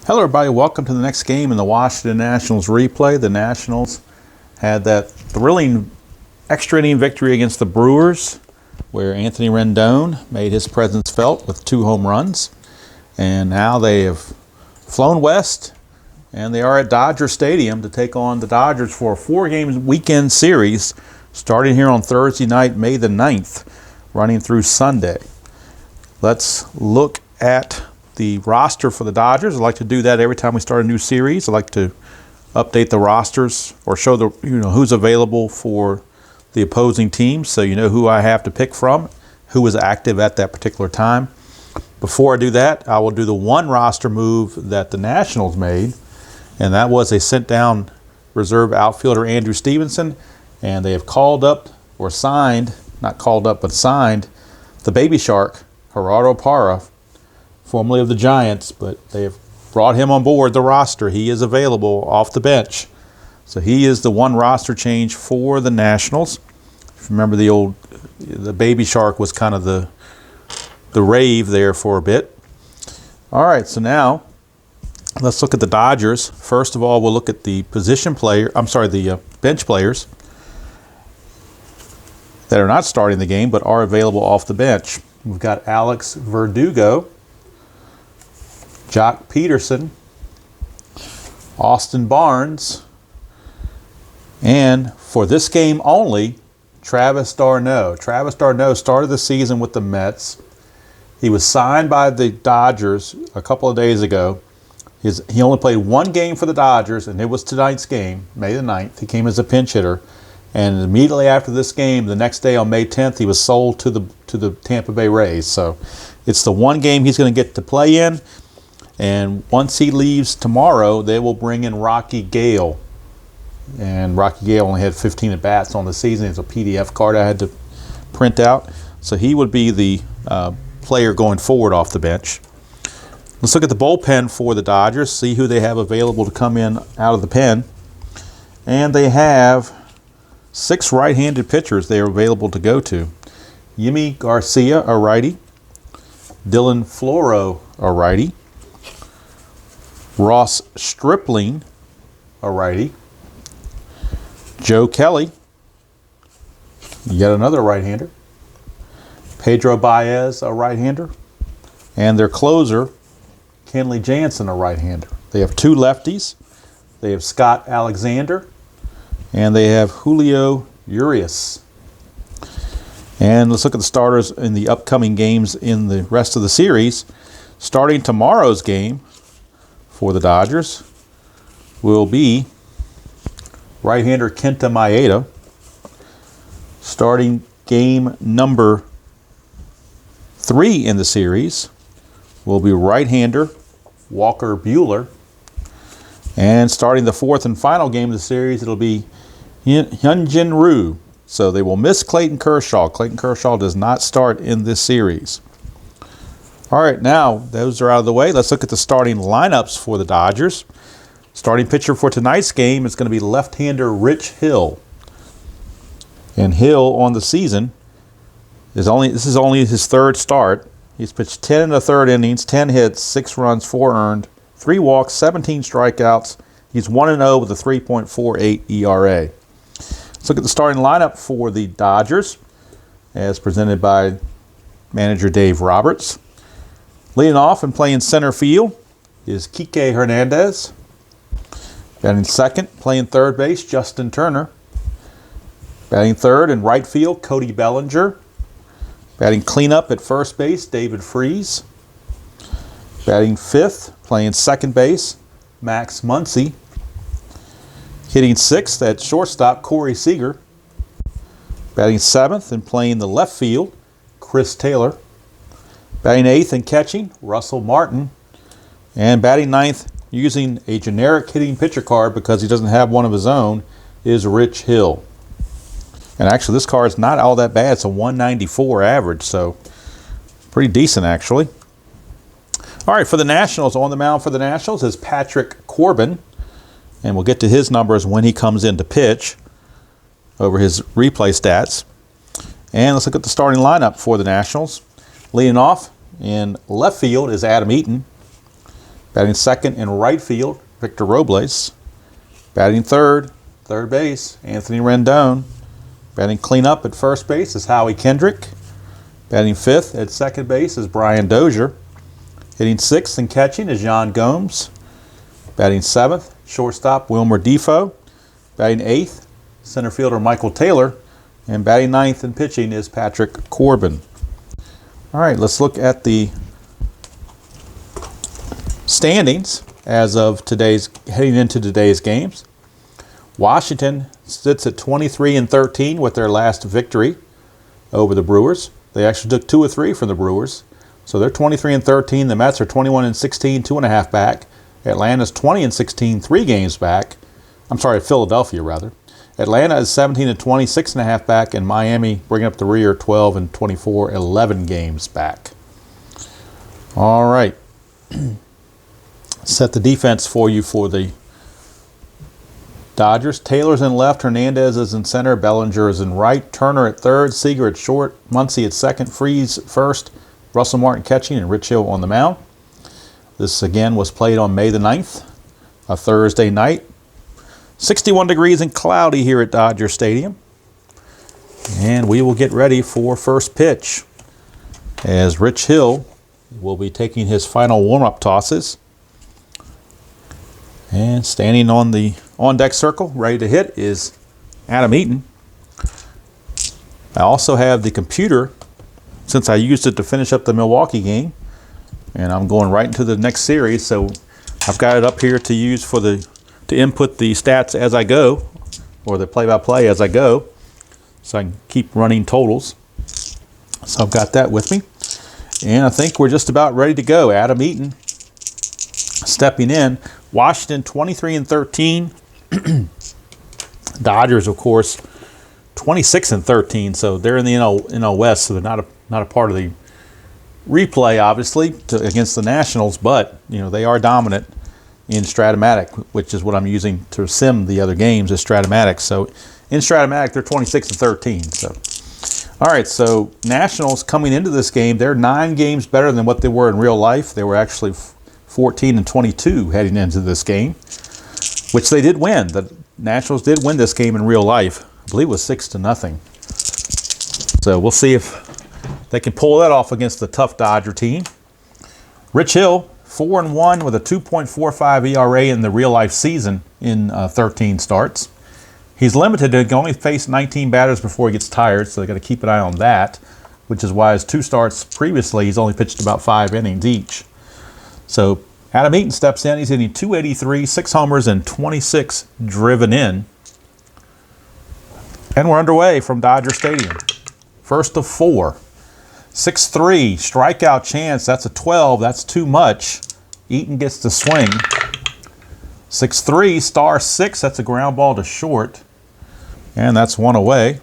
Hello everybody, welcome to the next game in the Washington Nationals replay. The Nationals had that thrilling extra inning victory against the Brewers where Anthony Rendon made his presence felt with 2 home runs. And now they have flown west and they are at Dodger Stadium to take on the Dodgers for a 4-game weekend series starting here on Thursday night, May the 9th, running through Sunday. Let's look at the roster for the Dodgers. I like to do that every time we start a new series. I like to update the rosters or show the who's available for the opposing team, so you know who I have to pick from, who was active at that particular time. Before I do that, I will do the one roster move that the Nationals made, and that was they sent down reserve outfielder Andrew Stevenson, and they have called up or signed, not called up, but signed the Baby Shark, Gerardo Parra, formerly of the Giants, but they have brought him on board the roster. He is available off the bench. So he is the one roster change for the Nationals. If you remember the Baby Shark was kind of the rave there for a bit. All right, so now let's look at the Dodgers. First of all, we'll look at the the bench players that are not starting the game but are available off the bench. We've got Alex Verdugo, Jock Peterson, Austin Barnes, and for this game only, Travis d'Arnaud. Travis d'Arnaud started the season with the Mets. He was signed by the Dodgers a couple of days ago. He only played 1 game for the Dodgers, and it was tonight's game, May the 9th. He came as a pinch hitter. And immediately after this game, the next day on May 10th, he was sold to the Tampa Bay Rays. So it's the 1 game he's going to get to play in. And once he leaves tomorrow, they will bring in Rocky Gale. And Rocky Gale only had 15 at-bats on the season. It's a PDF card I had to print out. So he would be the player going forward off the bench. Let's look at the bullpen for the Dodgers, see who they have available to come in out of the pen. And they have 6 right-handed pitchers they are available to go to. Yimi Garcia, a righty. Dylan Floro, a righty. Ross Stripling, a righty. Joe Kelly, yet another right-hander. Pedro Baez, a right-hander. And their closer, Kenley Jansen, a right-hander. They have 2 lefties. They have Scott Alexander, and they have Julio Urias. And let's look at the starters in the upcoming games in the rest of the series. Starting tomorrow's game for the Dodgers will be right-hander Kenta Maeda. Starting game number 3 in the series will be right-hander Walker Buehler. And starting the 4th and final game of the series, it'll be Hyunjin Ryu. So they will miss Clayton Kershaw. Clayton Kershaw does not start in this series. All right, now those are out of the way. Let's look at the starting lineups for the Dodgers. Starting pitcher for tonight's game is going to be left-hander Rich Hill. And Hill on the season this is only his 3rd start. He's pitched 10 1/3 innings, 10 hits, 6 runs, 4 earned, 3 walks, 17 strikeouts. He's 1-0 with a 3.48 ERA. Let's look at the starting lineup for the Dodgers as presented by manager Dave Roberts. Leading off and playing center field is Kike Hernandez. Batting second, playing third base, Justin Turner. Batting third and right field, Cody Bellinger. Batting cleanup at first base, David Freese. Batting fifth, playing second base, Max Muncy. Hitting sixth at shortstop, Corey Seager. Batting seventh and playing the left field, Chris Taylor. Batting eighth and catching, Russell Martin. And batting ninth, using a generic hitting pitcher card because he doesn't have one of his own, is Rich Hill. And actually, this card is not all that bad. It's a 194 average, so pretty decent, actually. All right, for the Nationals, on the mound for the Nationals is Patrick Corbin. And we'll get to his numbers when he comes in to pitch over his replay stats. And let's look at the starting lineup for the Nationals. Leading off in left field is Adam Eaton. Batting second in right field, Victor Robles. Batting third base, Anthony Rendon. Batting cleanup at first base is Howie Kendrick. Batting fifth at second base is Brian Dozier. Hitting sixth and catching is John Gomes. Batting seventh, shortstop Wilmer Defoe. Batting eighth, center fielder Michael Taylor. And batting ninth and pitching is Patrick Corbin. All right, let's look at the standings as of heading into today's games. Washington sits at 23-13 with their last victory over the Brewers. They actually took 2 of 3 from the Brewers. So they're 23-13. The Mets are 21-16, 2.5 back. Atlanta's 20-16, 3 games back. I'm sorry, Philadelphia rather. Atlanta is 17-20, 6.5 back, and Miami bringing up the rear, 12-24, 11 games back. All right. Set the defense for you for the Dodgers. Taylor's in left, Hernandez is in center, Bellinger is in right, Turner at third, Seager at short, Muncy at second, Freese first, Russell Martin catching, and Rich Hill on the mound. This again was played on May the 9th, a Thursday night. 61 degrees and cloudy here at Dodger Stadium. And we will get ready for first pitch as Rich Hill will be taking his final warm-up tosses. And standing on the on-deck circle, ready to hit, is Adam Eaton. I also have the computer, since I used it to finish up the Milwaukee game, and I'm going right into the next series, so I've got it up here to use to input the stats as I go, or the play-by-play as I go, so I can keep running totals. So I've got that with me. And I think we're just about ready to go. Adam Eaton stepping in. Washington 23-13. Dodgers, of course, 26-13. So they're in the NL West, so they're not a part of the replay, obviously, against the Nationals. But they are dominant in Stratomatic, which is what I'm using to sim the other games, is Stratomatic. So in Stratomatic, they're 26-13. So, all right. So Nationals coming into this game, they're 9 games better than what they were in real life. They were actually 14-22 heading into this game, which they did win. The Nationals did win this game in real life. I believe it was 6-0. So we'll see if they can pull that off against the tough Dodger team. Rich Hill, 4-1 with a 2.45 ERA in the real life season in 13 starts. He's limited to only face 19 batters before he gets tired, so they got to keep an eye on that, which is why his 2 starts previously, he's only pitched about 5 innings each. So Adam Eaton steps in. He's hitting .283, 6 homers, and 26 driven in. And we're underway from Dodger Stadium. First of 4. 6-3, strikeout chance. That's a 12. That's too much. Eaton gets the swing. 6-3, star 6. That's a ground ball to short. And that's 1 away.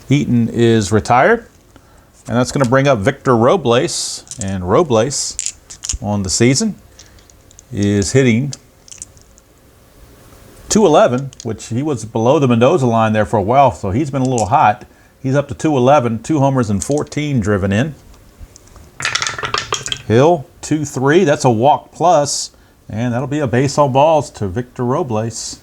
Eaton is retired. And that's going to bring up Victor Robles. And Robles on the season is hitting .211, which he was below the Mendoza line there for a while, so he's been a little hot. He's up to .211, 2 homers and 14 driven in. Hill, 2-3, that's a walk plus, and that'll be a base on balls to Victor Robles.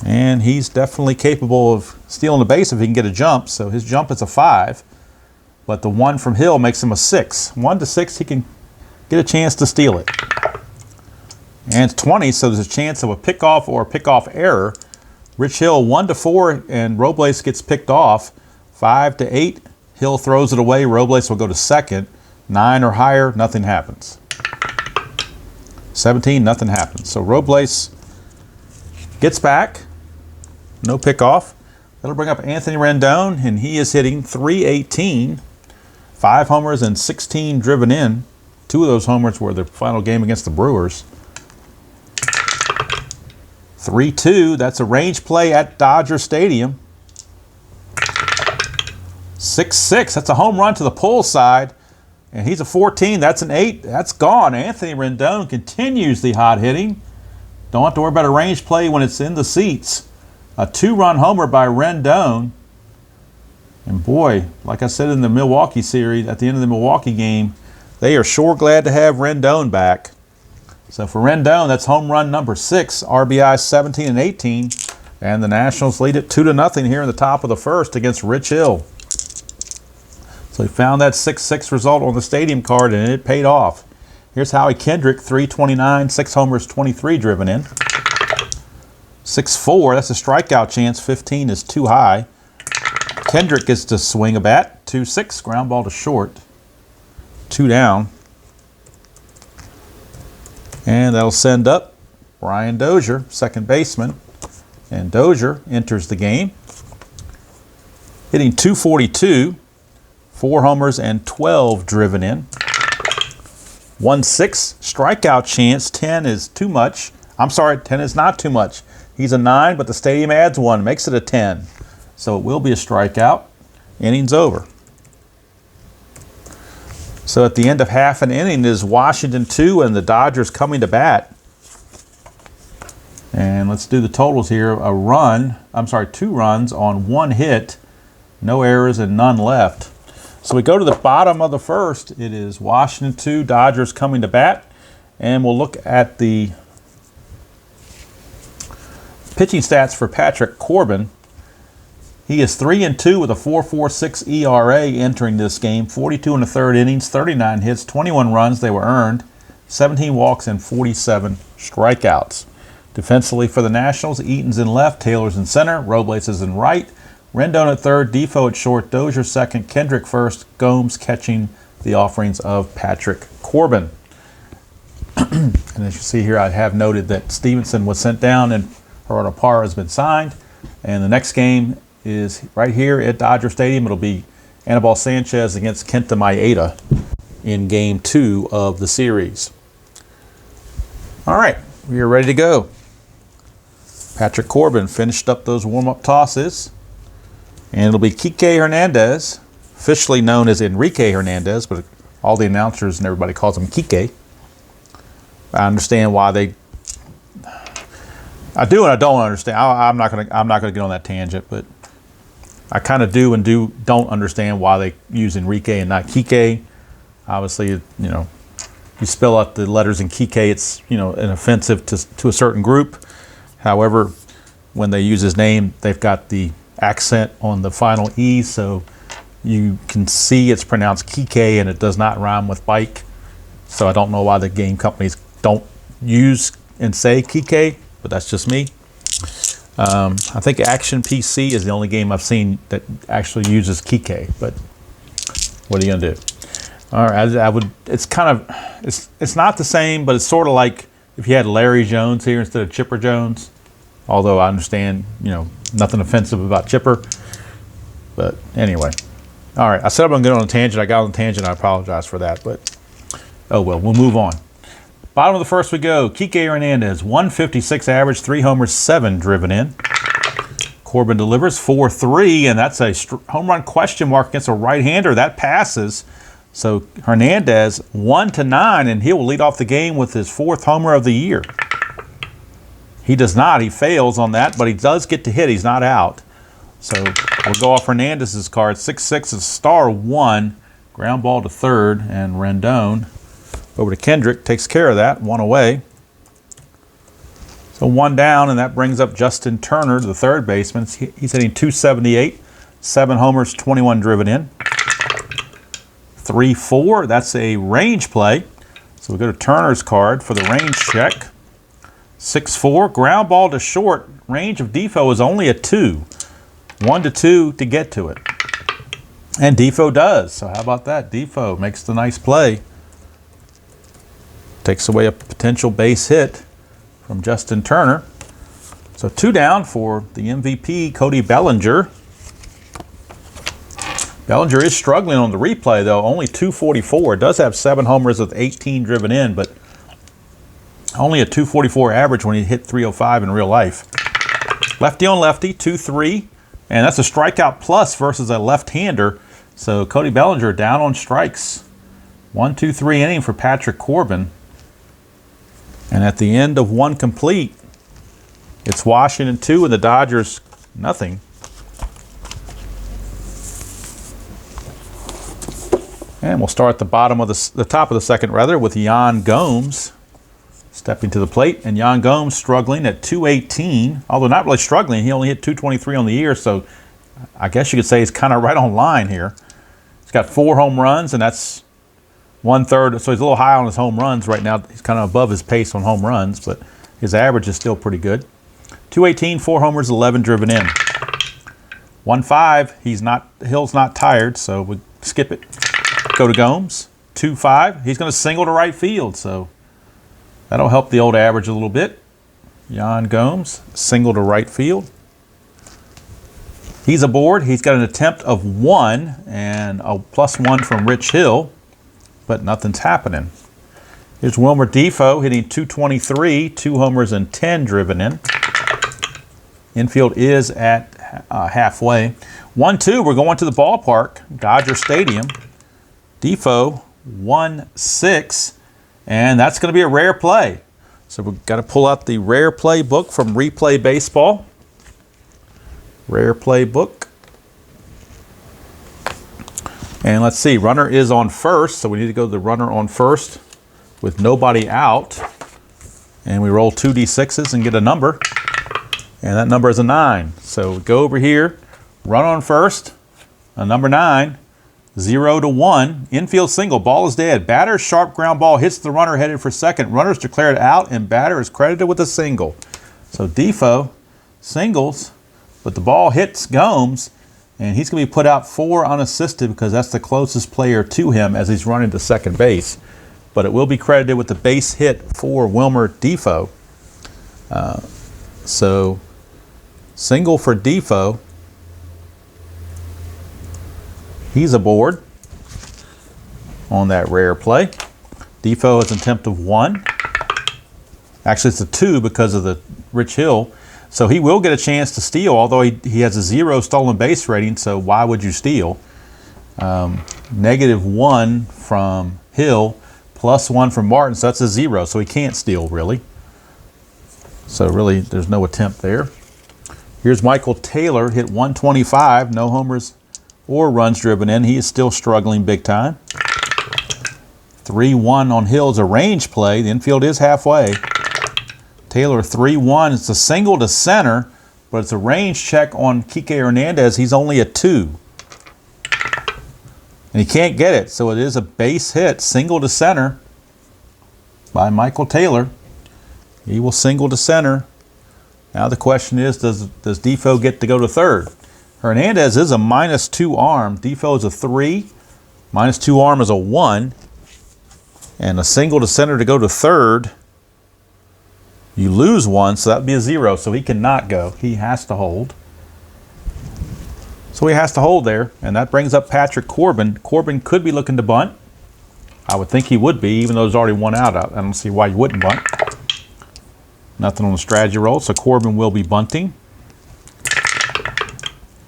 And he's definitely capable of stealing the base if he can get a jump, so his jump is a 5. But the 1 from Hill makes him a 6. 1-6, he can get a chance to steal it. And it's 20, so there's a chance of a pickoff or a pickoff error. Rich Hill 1-4, and Robles gets picked off. 5-8, Hill throws it away. Robles will go to second. 9 or higher, nothing happens. 17, nothing happens. So Robles gets back. No pickoff. That'll bring up Anthony Rendon, and he is hitting .318, 5 homers and 16 driven in. 2 of those homers were the final game against the Brewers. 3-2, that's a range play at Dodger Stadium. 6-6, that's a home run to the pull side. And he's a 14, that's an 8, that's gone. Anthony Rendon continues the hot hitting. Don't have to worry about a range play when it's in the seats. A 2-run homer by Rendon. And boy, like I said in the Milwaukee series, at the end of the Milwaukee game, They are sure glad to have Rendon back. So for Rendon, that's home run number 6, RBI 17 and 18. And the Nationals lead it 2-0 here in the top of the first against Rich Hill. So he found that 6-6 result on the stadium card, and it paid off. Here's Howie Kendrick, 329, 6 homers, 23 driven in. 6-4, that's a strikeout chance. 15 is too high. Kendrick gets to swing a bat. 2-6, ground ball to short. 2 down. And that'll send up Brian Dozier, second baseman. And Dozier enters the game, hitting .242, 4 homers and 12 driven in. 1-6, strikeout chance. 10 is too much. I'm sorry, 10 is not too much. He's a 9, but the stadium adds 1, makes it a 10. So it will be a strikeout. Inning's over. So at the end of half an inning is Washington 2 and the Dodgers coming to bat. And let's do the totals here. 2 runs on 1 hit, no errors and none left. So we go to the bottom of the first. It is Washington 2, Dodgers coming to bat. And we'll look at the pitching stats for Patrick Corbin. He is 3-2 with a 4.46 ERA entering this game. 42 1/3 innings, 39 hits, 21 runs they were earned, 17 walks and 47 strikeouts. Defensively for the Nationals, Eaton's in left, Taylor's in center, Robles is in right, Rendon at third, Defoe at short, Dozier second, Kendrick first, Gomes catching the offerings of Patrick Corbin. And as you see here, I have noted that Stevenson was sent down and Gerardo Parra has been signed. And the next game is right here at Dodger Stadium. It'll be Anibal Sanchez against Kenta Maeda in Game 2 of the series. All right, we are ready to go. Patrick Corbin finished up those warm-up tosses. And it'll be Kike Hernandez, officially known as Enrique Hernandez, but all the announcers and everybody calls him Kike. I understand why they... I do and I don't understand. I'm not gonna get on that tangent, but I kind of do and don't understand why they use Enrique and not Kike. Obviously, you know, you spell out the letters in Kike, it's, you know, an offensive to a certain group. However, when they use his name, they've got the accent on the final E, so you can see it's pronounced Kike and it does not rhyme with bike. So I don't know why the game companies don't use and say Kike, but that's just me. I think Action PC is the only game I've seen that actually uses Kike, but what are you gonna do? All right, I would. It's kind of, it's not the same, but it's sort of like if you had Larry Jones here instead of Chipper Jones. Although I understand, you know, nothing offensive about Chipper, but anyway. All right, I said I'm gonna get on a tangent. I got on a tangent. I apologize for that, but oh well. We'll move on. Bottom of the first we go. Kike Hernandez, 156 average, 3 homers, 7 driven in. Corbin delivers 4-3, and that's a home run question mark against a right-hander. That passes. So Hernandez 1-9, and he will lead off the game with his 4th homer of the year. He does not. He fails on that, but he does get to hit. He's not out. So we'll go off Hernandez's card. 6-6 is star 1. Ground ball to third, and Rendon over to Kendrick, takes care of that, 1 away. So 1 down, and that brings up Justin Turner, the third baseman. He's hitting .278, 7 homers, 21 driven in. 3-4, that's a range play. So we go to Turner's card for the range check. 6-4, ground ball to short. Range of Defoe is only a 2. 1-2 to get to it. And Defoe does, so how about that? Defoe makes the nice play. Takes away a potential base hit from Justin Turner. So 2 down for the MVP, Cody Bellinger. Bellinger is struggling on the replay, though. Only .244. Does have 7 homers with 18 driven in, but only a .244 average when he hit .305 in real life. Lefty on lefty, 2-3. And that's a strikeout plus versus a left-hander. So Cody Bellinger down on strikes. 1-2-3 inning for Patrick Corbin. And at the end of 1 complete, it's Washington 2 and the Dodgers nothing. And we'll start at the bottom of the top of the second, rather, with Yan Gomes stepping to the plate. And Yan Gomes struggling at 218, although not really struggling. He only hit 223 on the year, so I guess you could say he's kind of right on line here. He's got 4 home runs, and that's 1/3. So he's a little high on his home runs right now. He's kind of above his pace on home runs, but his average is still pretty good. 218, 4 homers, 11 driven in. 1-5, Hill's not tired, so we skip it. Go to Gomes. 2-5, he's going to single to right field, so that'll help the old average a little bit. Yan Gomes, single to right field. He's aboard. He's got an attempt of 1 and a +1 from Rich Hill, but nothing's happening. Here's Wilmer Defoe hitting 223, 2 homers and 10 driven in. Infield is at halfway. 1-2, we're going to the ballpark, Dodger Stadium. Defoe, 1-6, and that's going to be a rare play. So we've got to pull out the rare play book from Replay Baseball. Rare play book. And let's see, runner is on first, so we need to go to the runner on first with nobody out. And we roll 2 D6s and get a number. And that number is a 9. So we go over here, run on first, a number 9, 0-1, infield single, ball is dead. Batter, sharp ground ball, hits the runner headed for second. Runner's declared out, and batter is credited with a single. So Defoe singles, but the ball hits Gomes, and he's going to be put out 4 unassisted because that's the closest player to him as he's running to second base. But it will be credited with the base hit for Wilmer Defoe. So single for Defoe. He's aboard on that rare play. Defoe has an attempt of 1. Actually, it's a 2 because of the Rich Hill. So he will get a chance to steal, although he has a 0 stolen base rating, so why would you steal? -1 from Hill, +1 from Martin, so that's a 0, so he can't steal, really. So really, there's no attempt there. Here's Michael Taylor, hit 125, no homers or runs driven in. He is still struggling big time. 3-1 on Hill's a range play. The infield is halfway. Taylor 3-1. It's a single to center, but it's a range check on Kike Hernandez. He's only a 2. And he can't get it, so it is a base hit, single to center by Michael Taylor. He will single to center. Now the question is, does Defoe get to go to third? Hernandez is a -2 arm. Defoe is a 3. -2 arm is a 1. And a single to center to go to third. You lose 1, so that would be a 0. So he cannot go. He has to hold. So he has to hold there. And that brings up Patrick Corbin. Corbin could be looking to bunt. I would think he would be, even though there's already 1 out. I don't see why you wouldn't bunt. Nothing on the strategy roll, so Corbin will be bunting.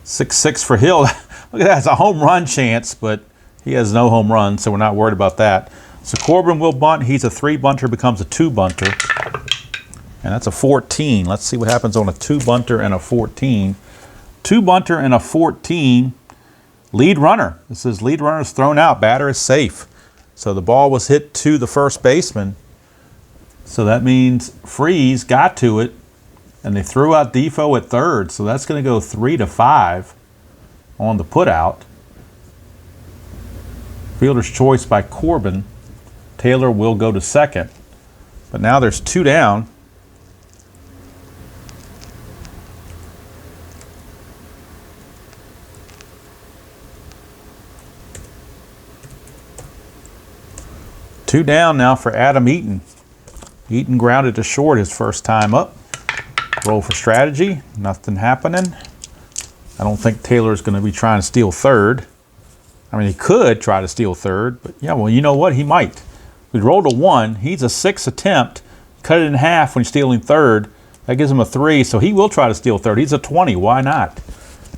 6-6 for Hill. Look at that, it's a home run chance, but he has no home run, so we're not worried about that. So Corbin will bunt. He's a 3 bunter, becomes a 2 bunter. And that's a 14. Let's see what happens on a 2 bunter and a 14. 2 bunter and a 14. Lead runner. This says lead runner is thrown out. Batter is safe. So the ball was hit to the first baseman. So that means Freeze got to it, and they threw out Defoe at third. So that's going to go 3-5 on the putout. Fielder's choice by Corbin. Taylor will go to second. But now there's 2 down. Two down now for Adam Eaton. Eaton grounded to short his first time up. Roll for strategy. Nothing happening. I don't think Taylor's going to be trying to steal third. I mean, he could try to steal third, but yeah, well, you know what? He might. We rolled a 1. He's a 6 attempt. Cut it in half when stealing third. That gives him a 3, so he will try to steal third. He's a 20. Why not?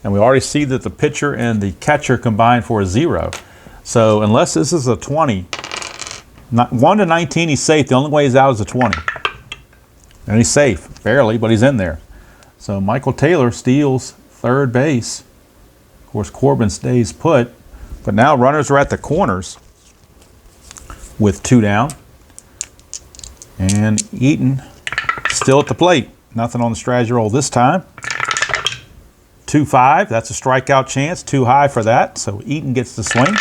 And we already see that the pitcher and the catcher combined for a 0. So unless this is a 20, 1 to 19, he's safe. The only way he's out is a 20. And he's safe, barely, but he's in there. So Michael Taylor steals third base. Of course, Corbin stays put. But now runners are at the corners. with 2 down. And Eaton still at the plate. Nothing on the strategy roll this time. 2-5, that's a strikeout chance. Too high for that, so Eaton gets the swing.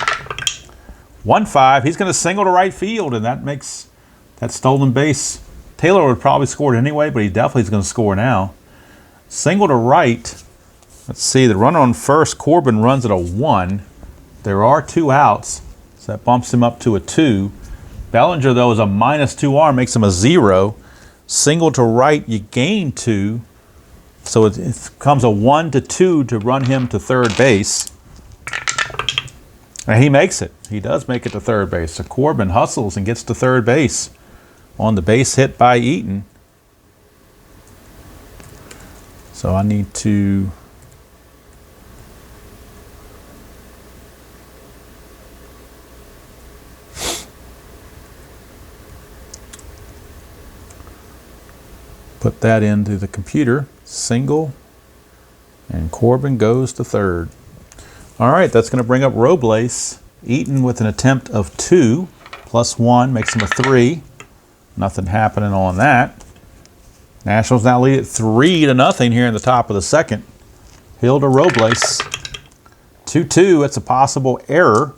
1-5, he's going to single to right field, and that makes that stolen base. Taylor would probably score it anyway, but he definitely is going to score now. Single to right. Let's see, the runner on first, Corbin, runs at a 1. There are 2 outs, so that bumps him up to a 2. Bellinger, though, is a -2 arm, makes him a 0. Single to right, you gain 2. So it becomes a 1-2 to run him to third base. And he makes it. He does make it to third base. So Corbin hustles and gets to third base on the base hit by Eaton. So I need to put that into the computer. Single, and Corbin goes to third. All right, that's going to bring up Robles. Eaton with an attempt of 2, +1 makes him a 3. Nothing happening on that. Nationals now lead it 3-0 here in the top of the second. Hill to Robles. 2-2, it's a possible error.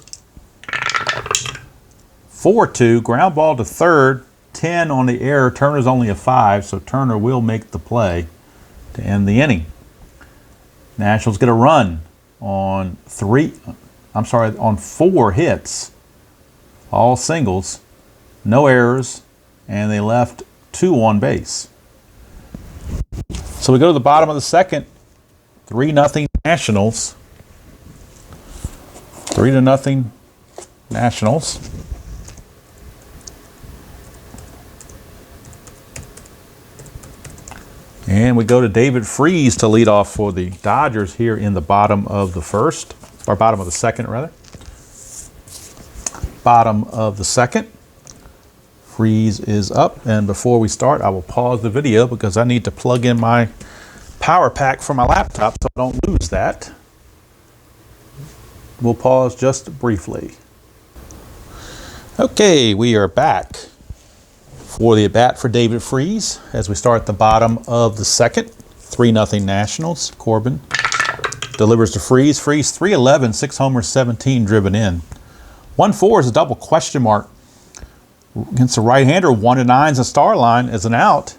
4-2, ground ball to third. 10 on the error. Turner's only a 5, so Turner will make the play to end the inning. Nationals get a run on 4 hits, all singles, no errors, and they left 2 on base. So we go to the bottom of the second, 3-0 Nationals. 3-0 Nationals. And we go to David Freese to lead off for the Dodgers here in the bottom of the first, or bottom of the second, rather. Bottom of the second. Freese is up, and before we start, I will pause the video because I need to plug in my power pack for my laptop so I don't lose that. We'll pause just briefly. Okay, we are back for the at-bat for David Freese as we start at the bottom of the second. 3-0 Nationals. Corbin delivers to Freese. Freese 311, 6 homers, 17 driven in. 1-4 is a double question mark against the right-hander. 1-9 is a star line as an out.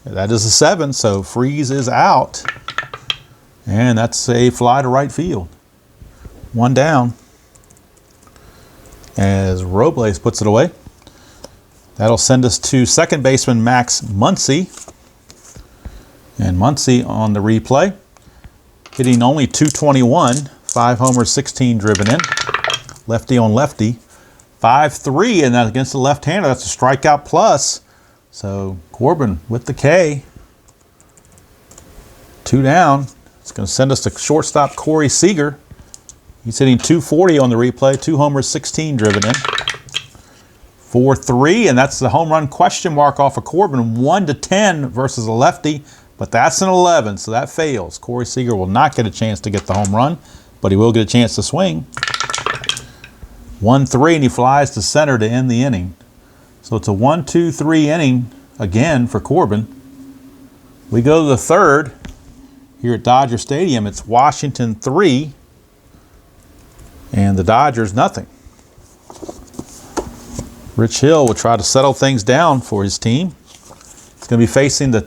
That is a 7, so Freese is out. And that's a fly to right field. 1 down as Robles puts it away. That'll send us to second baseman Max Muncy. And Muncy on the replay, hitting only .221, 5 homers, 16 driven in. Lefty on lefty. 5-3, and that against the left-hander, that's a strikeout plus. So Corbin with the K. 2 down. It's going to send us to shortstop Corey Seager. He's hitting .240 on the replay, 2 homers, 16 driven in. 4-3, and that's the home run question mark off of Corbin. 1-10 versus a lefty, but that's an 11, so that fails. Corey Seager will not get a chance to get the home run, but he will get a chance to swing. 1-3, and he flies to center to end the inning. So it's a 1-2-3 inning again for Corbin. We go to the third here at Dodger Stadium. It's Washington 3, and the Dodgers nothing. Rich Hill will try to settle things down for his team. He's going to be facing the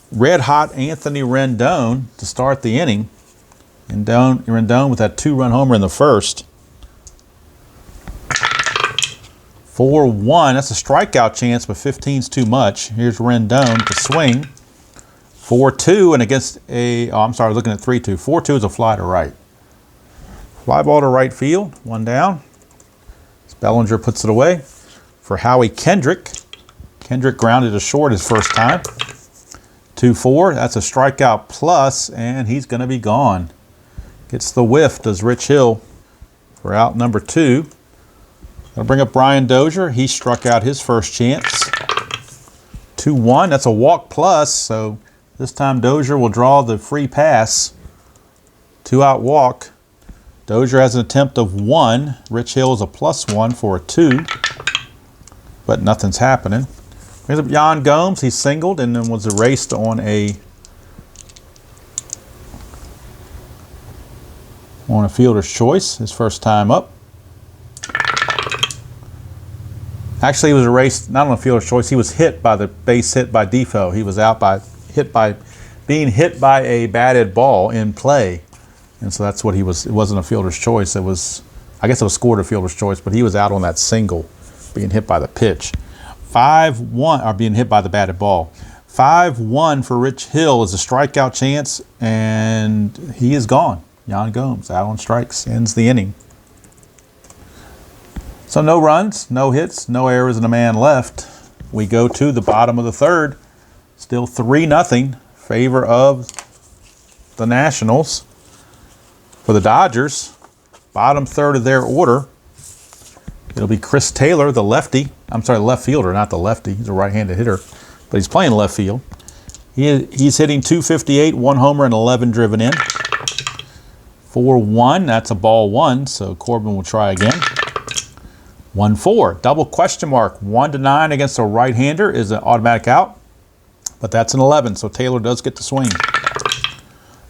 red-hot Anthony Rendon to start the inning. Rendon with that 2-run homer in the first. 4-1, that's a strikeout chance, but 15's too much. Here's Rendon to swing. 4-2, and against looking at 3-2. 4-2 is a fly to right. Fly ball to right field, 1 down. Bellinger puts it away for Howie Kendrick. Kendrick grounded to short his first time. 2-4, that's a strikeout plus, and he's going to be gone. Gets the whiff, does Rich Hill, for out number 2. Gonna bring up Brian Dozier. He struck out his first chance. 2-1, that's a walk plus, so this time Dozier will draw the free pass. 2-out walk. Dozier has an attempt of 1. Rich Hill is a +1 for a 2. but nothing's happening. Brings up Yan Gomes. He singled and then was erased on a fielder's choice, his first time up. Actually, he was erased not on a fielder's choice. He was hit by the base hit by Defoe. He was out by being hit by a batted ball in play, and so that's what he was. It wasn't a fielder's choice. It was, I guess, it was scored a fielder's choice, but he was out on that single, being hit by the pitch. 5-1, or being hit by the batted ball. 5-1 for Rich Hill is a strikeout chance, and he is gone. Yan Gomes out on strikes, ends the inning. So no runs, no hits, no errors, and a man left. We go to the bottom of the third. Still 3-0 favor of the Nationals. For the Dodgers, bottom third of their order, it'll be Chris Taylor, the lefty. I'm sorry, the left fielder, not the lefty. He's a right-handed hitter, but he's playing left field. He's hitting .258, 1 homer and 11 driven in. 4-1, that's a ball one, so Corbin will try again. 1-4, double question mark. 1-9 against a right-hander is an automatic out, but that's an 11, so Taylor does get the swing.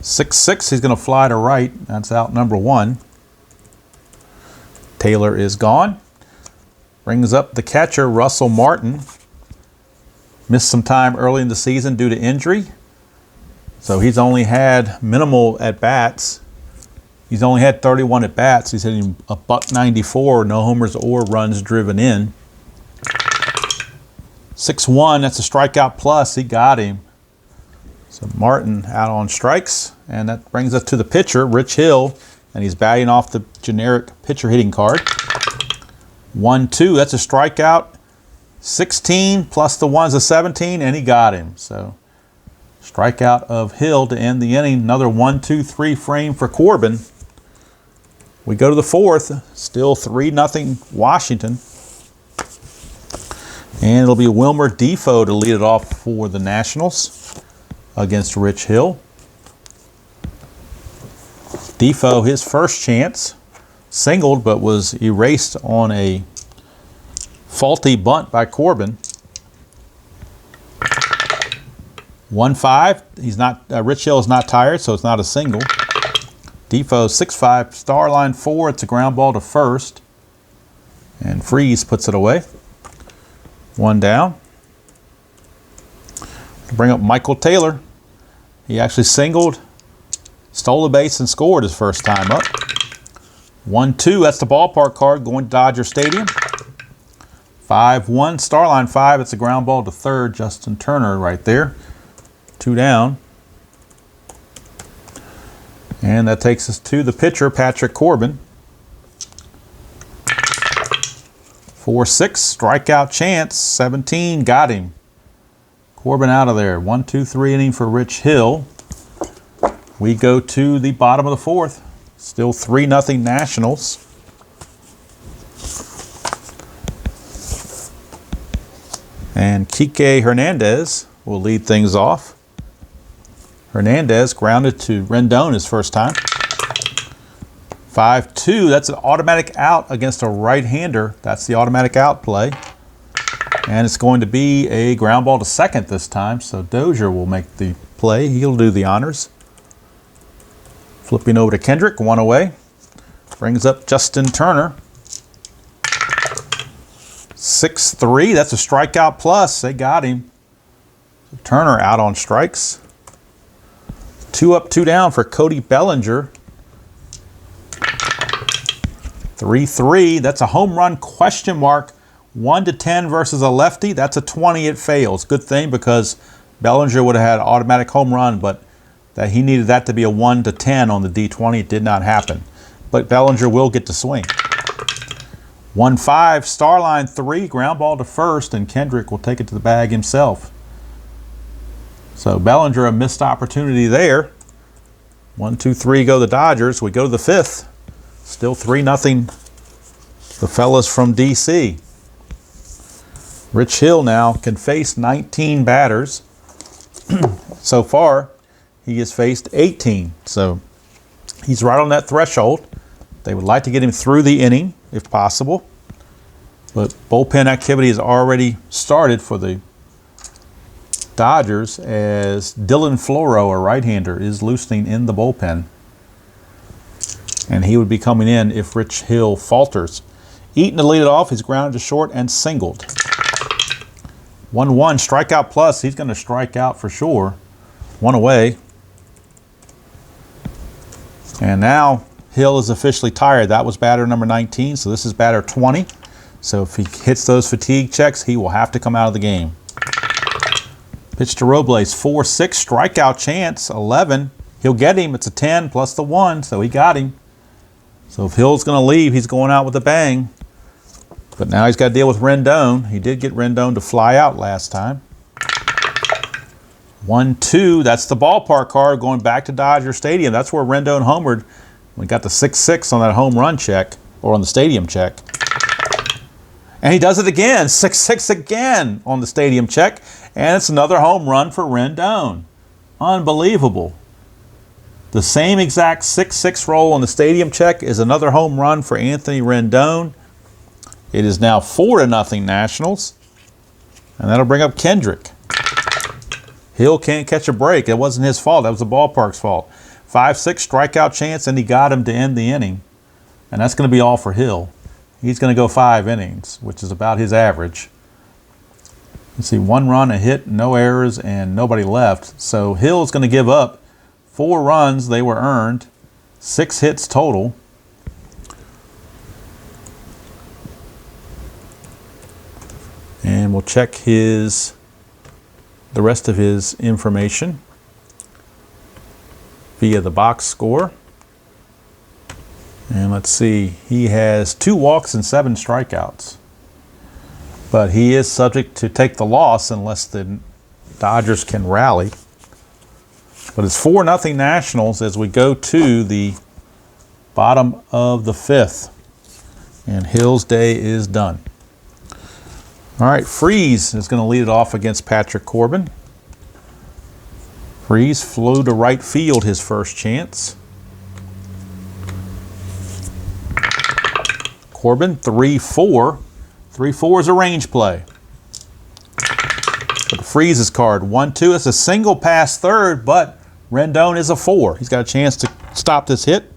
6-6, he's going to fly to right. That's out number 1. Taylor is gone. Brings up the catcher, Russell Martin. Missed some time early in the season due to injury, so he's only had minimal at-bats. He's only had 31 at-bats. He's hitting a .194, no homers or runs driven in. 6-1, that's a strikeout plus. He got him. So Martin out on strikes, and that brings us to the pitcher, Rich Hill, and he's batting off the generic pitcher hitting card. 1-2, that's a strikeout. 16 plus the 1's a 17, and he got him. So strikeout of Hill to end the inning. Another 1-2-3 frame for Corbin. We go to the fourth, still 3-0 Washington. And it'll be Wilmer Defoe to lead it off for the Nationals against Rich Hill. Defoe, his first chance, singled but was erased on a faulty bunt by Corbin. 1-5, he's not. Rich Hill is not tired, so it's not a single. Defoe 6-5, star line 4. It's a ground ball to first, and Freeze puts it away. 1 down. Bring up Michael Taylor. He actually singled, stole the base, and scored his first time up. 1-2. That's the ballpark card going to Dodger Stadium. 5-1, star line 5. It's a ground ball to third. Justin Turner right there. 2 down. And that takes us to the pitcher, Patrick Corbin. 4-6, strikeout chance. 17, got him. Corbin out of there. 1-2-3 inning for Rich Hill. We go to the bottom of the fourth. Still 3-0 Nationals. And Kike Hernandez will lead things off. Hernandez grounded to Rendon his first time. 5-2, that's an automatic out against a right-hander. That's the automatic out play. And it's going to be a ground ball to second this time, so Dozier will make the play. He'll do the honors. Flipping over to Kendrick, 1 away. Brings up Justin Turner. 6-3, that's a strikeout plus. They got him. Turner out on strikes. 2 up, 2 down for Cody Bellinger. 3-3, that's a home run question mark. 1-10 versus a lefty. That's a 20, it fails. Good thing, because Bellinger would have had an automatic home run, but that he needed that to be a 1-10 on the D20. It did not happen. But Bellinger will get to swing. 1-5, star line 3, ground ball to first, and Kendrick will take it to the bag himself. So Bellinger, a missed opportunity there. 1-2-3 go the Dodgers. We go to the fifth. Still 3-0 the fellas from D.C. Rich Hill now can face 19 batters. So far, he has faced 18. So he's right on that threshold. They would like to get him through the inning, if possible. But bullpen activity has already started for the Dodgers as Dylan Floro, a right-hander, is loosening in the bullpen. And he would be coming in if Rich Hill falters. Eaton to lead it off. He's grounded to short and singled. 1-1, strikeout plus. He's going to strike out for sure. One away. And now Hill is officially tired. That was batter number 19, so this is batter 20. So if he hits those fatigue checks, he will have to come out of the game. Pitch to Robles, 4-6, strikeout chance, 11. He'll get him. It's a 10 plus the 1, so he got him. So if Hill's going to leave, he's going out with a bang. But now he's got to deal with Rendon. He did get Rendon to fly out last time. 1-2, that's the ballpark card going back to Dodger Stadium. That's where Rendon homered. We got the 6-6 on that home run check, or on the stadium check. And he does it again, 6-6 again on the stadium check. And it's another home run for Rendon. Unbelievable. The same exact 6-6 roll on the stadium check is another home run for Anthony Rendon. It is now 4-0 Nationals. And that'll bring up Kendrick. Hill can't catch a break. It wasn't his fault. That was the ballpark's fault. 5-6 strikeout chance, and he got him to end the inning. And that's going to be all for Hill. He's going to go 5 innings, which is about his average. Let's see, 1 run, a hit, no errors, and nobody left. So Hill's going to give up 4 runs. They were earned. 6 hits total. And we'll check the rest of his information via the box score. And let's see, he has 2 walks and 7 strikeouts. But he is subject to take the loss unless the Dodgers can rally. But it's 4-0 Nationals as we go to the bottom of the 5th. And Hill's day is done. All right, Freese is going to lead it off against Patrick Corbin. Freese flew to right field his first chance. Corbin, 3-4. 3-4 is a range play. But Freese's card, 1-2. It's a single past third, but Rendon is a 4. He's got a chance to stop this hit.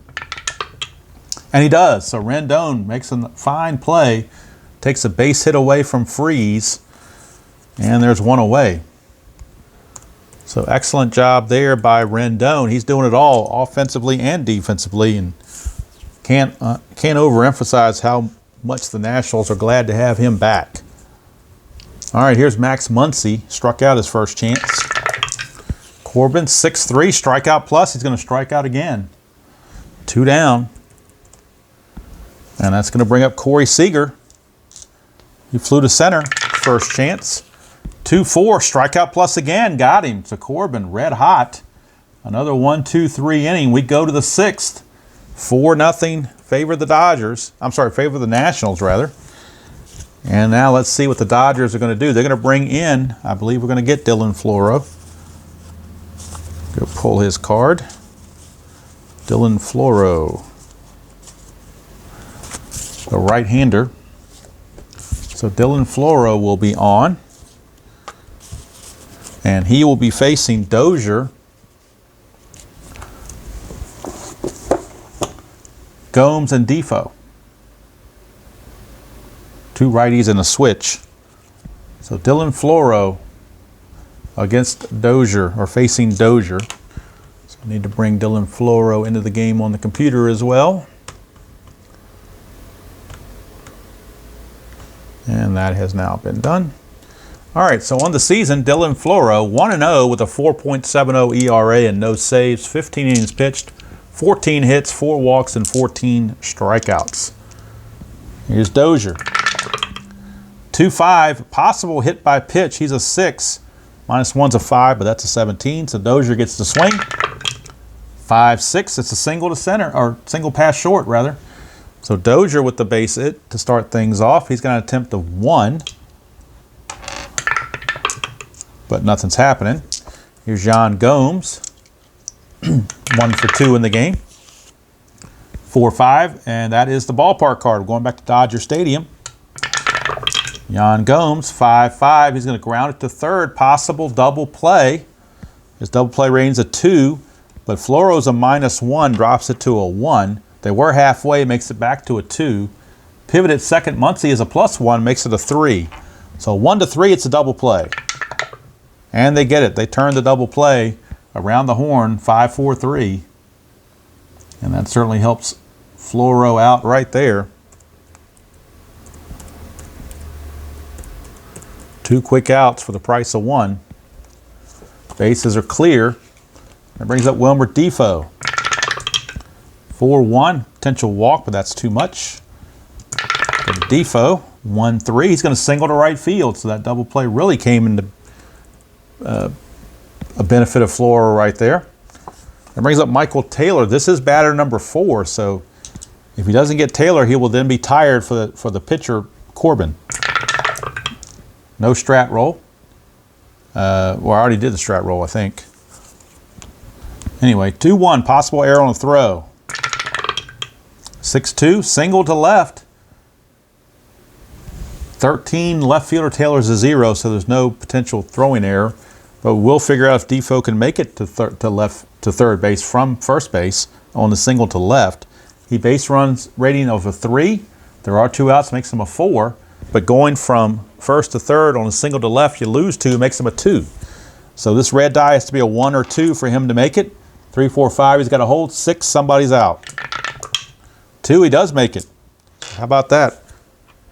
And he does. So Rendon makes a fine play. Takes a base hit away from Freese, and there's 1 away. So excellent job there by Rendon. He's doing it all offensively and defensively, and can't overemphasize how much the Nationals are glad to have him back. All right, here's Max Muncy, struck out his first chance. Corbin, 6-3, strikeout plus. He's going to strike out again. 2 down. And that's going to bring up Corey Seager. He flew to center, first chance. 2-4, strikeout plus again, got him. So Corbin, red hot. Another 1-2-3 inning. We go to the 6th. 4-0, favor the Dodgers. I'm sorry, favor the Nationals, rather. And now let's see what the Dodgers are going to do. They're going to bring in, I believe we're going to get Dylan Floro. Go pull his card. Dylan Floro, the right-hander. So Dylan Floro will be on, and he will be facing Dozier, Gomes, and Defoe. 2 righties and a switch. So Dylan Floro against Dozier, or facing Dozier. So I need to bring Dylan Floro into the game on the computer as well. And that has now been done. All right, so on the season, Dylan Floro, 1-0 with a 4.70 ERA and no saves, 15 innings pitched, 14 hits, 4 walks, and 14 strikeouts. Here's Dozier. 2-5, possible hit by pitch. He's a 6. -1's a 5, but that's a 17, so Dozier gets the swing. 5-6, it's a single to center, or single pass short, rather. So Dozier with the base hit to start things off. He's going to attempt a 1. But nothing's happening. Here's John Gomes. 1 for 2 in the game. 4-5, and that is the ballpark card. We're going back to Dodger Stadium. Yan Gomes, 5-5. He's going to ground it to third. Possible double play. His double play rating's a 2, but Floro's a -1, drops it to a 1. They were halfway, makes it back to a 2. Pivot at second, Muncy is a +1, makes it a 3. So 1-3, it's a double play. And they get it. They turn the double play around the horn, 5-4-3. And that certainly helps Floro out right there. 2 quick outs for the price of 1. Bases are clear. That brings up Wilmer Defoe. 4-1, potential walk, but that's too much. Go to Defoe, 1-3. He's going to single to right field, so that double play really came into a benefit of Floro right there. That brings up Michael Taylor. This is batter number 4, so if he doesn't get Taylor, he will then be tired for the pitcher, Corbin. No strat roll. Well, I already did the strat roll, I think. Anyway, 2-1, possible error on the throw. 6-2, single to left. 13, left fielder Taylor's a 0, so there's no potential throwing error. But we'll figure out if Defoe can make it to third base from first base on the single to left. He base runs rating of a 3. There are 2 outs, makes him a 4. But going from first to third on a single to left, you lose 2, makes him a 2. So this red die has to be a 1 or 2 for him to make it. 3, 4, 5, he's got to hold. 6, somebody's out. 2, he does make it. How about that?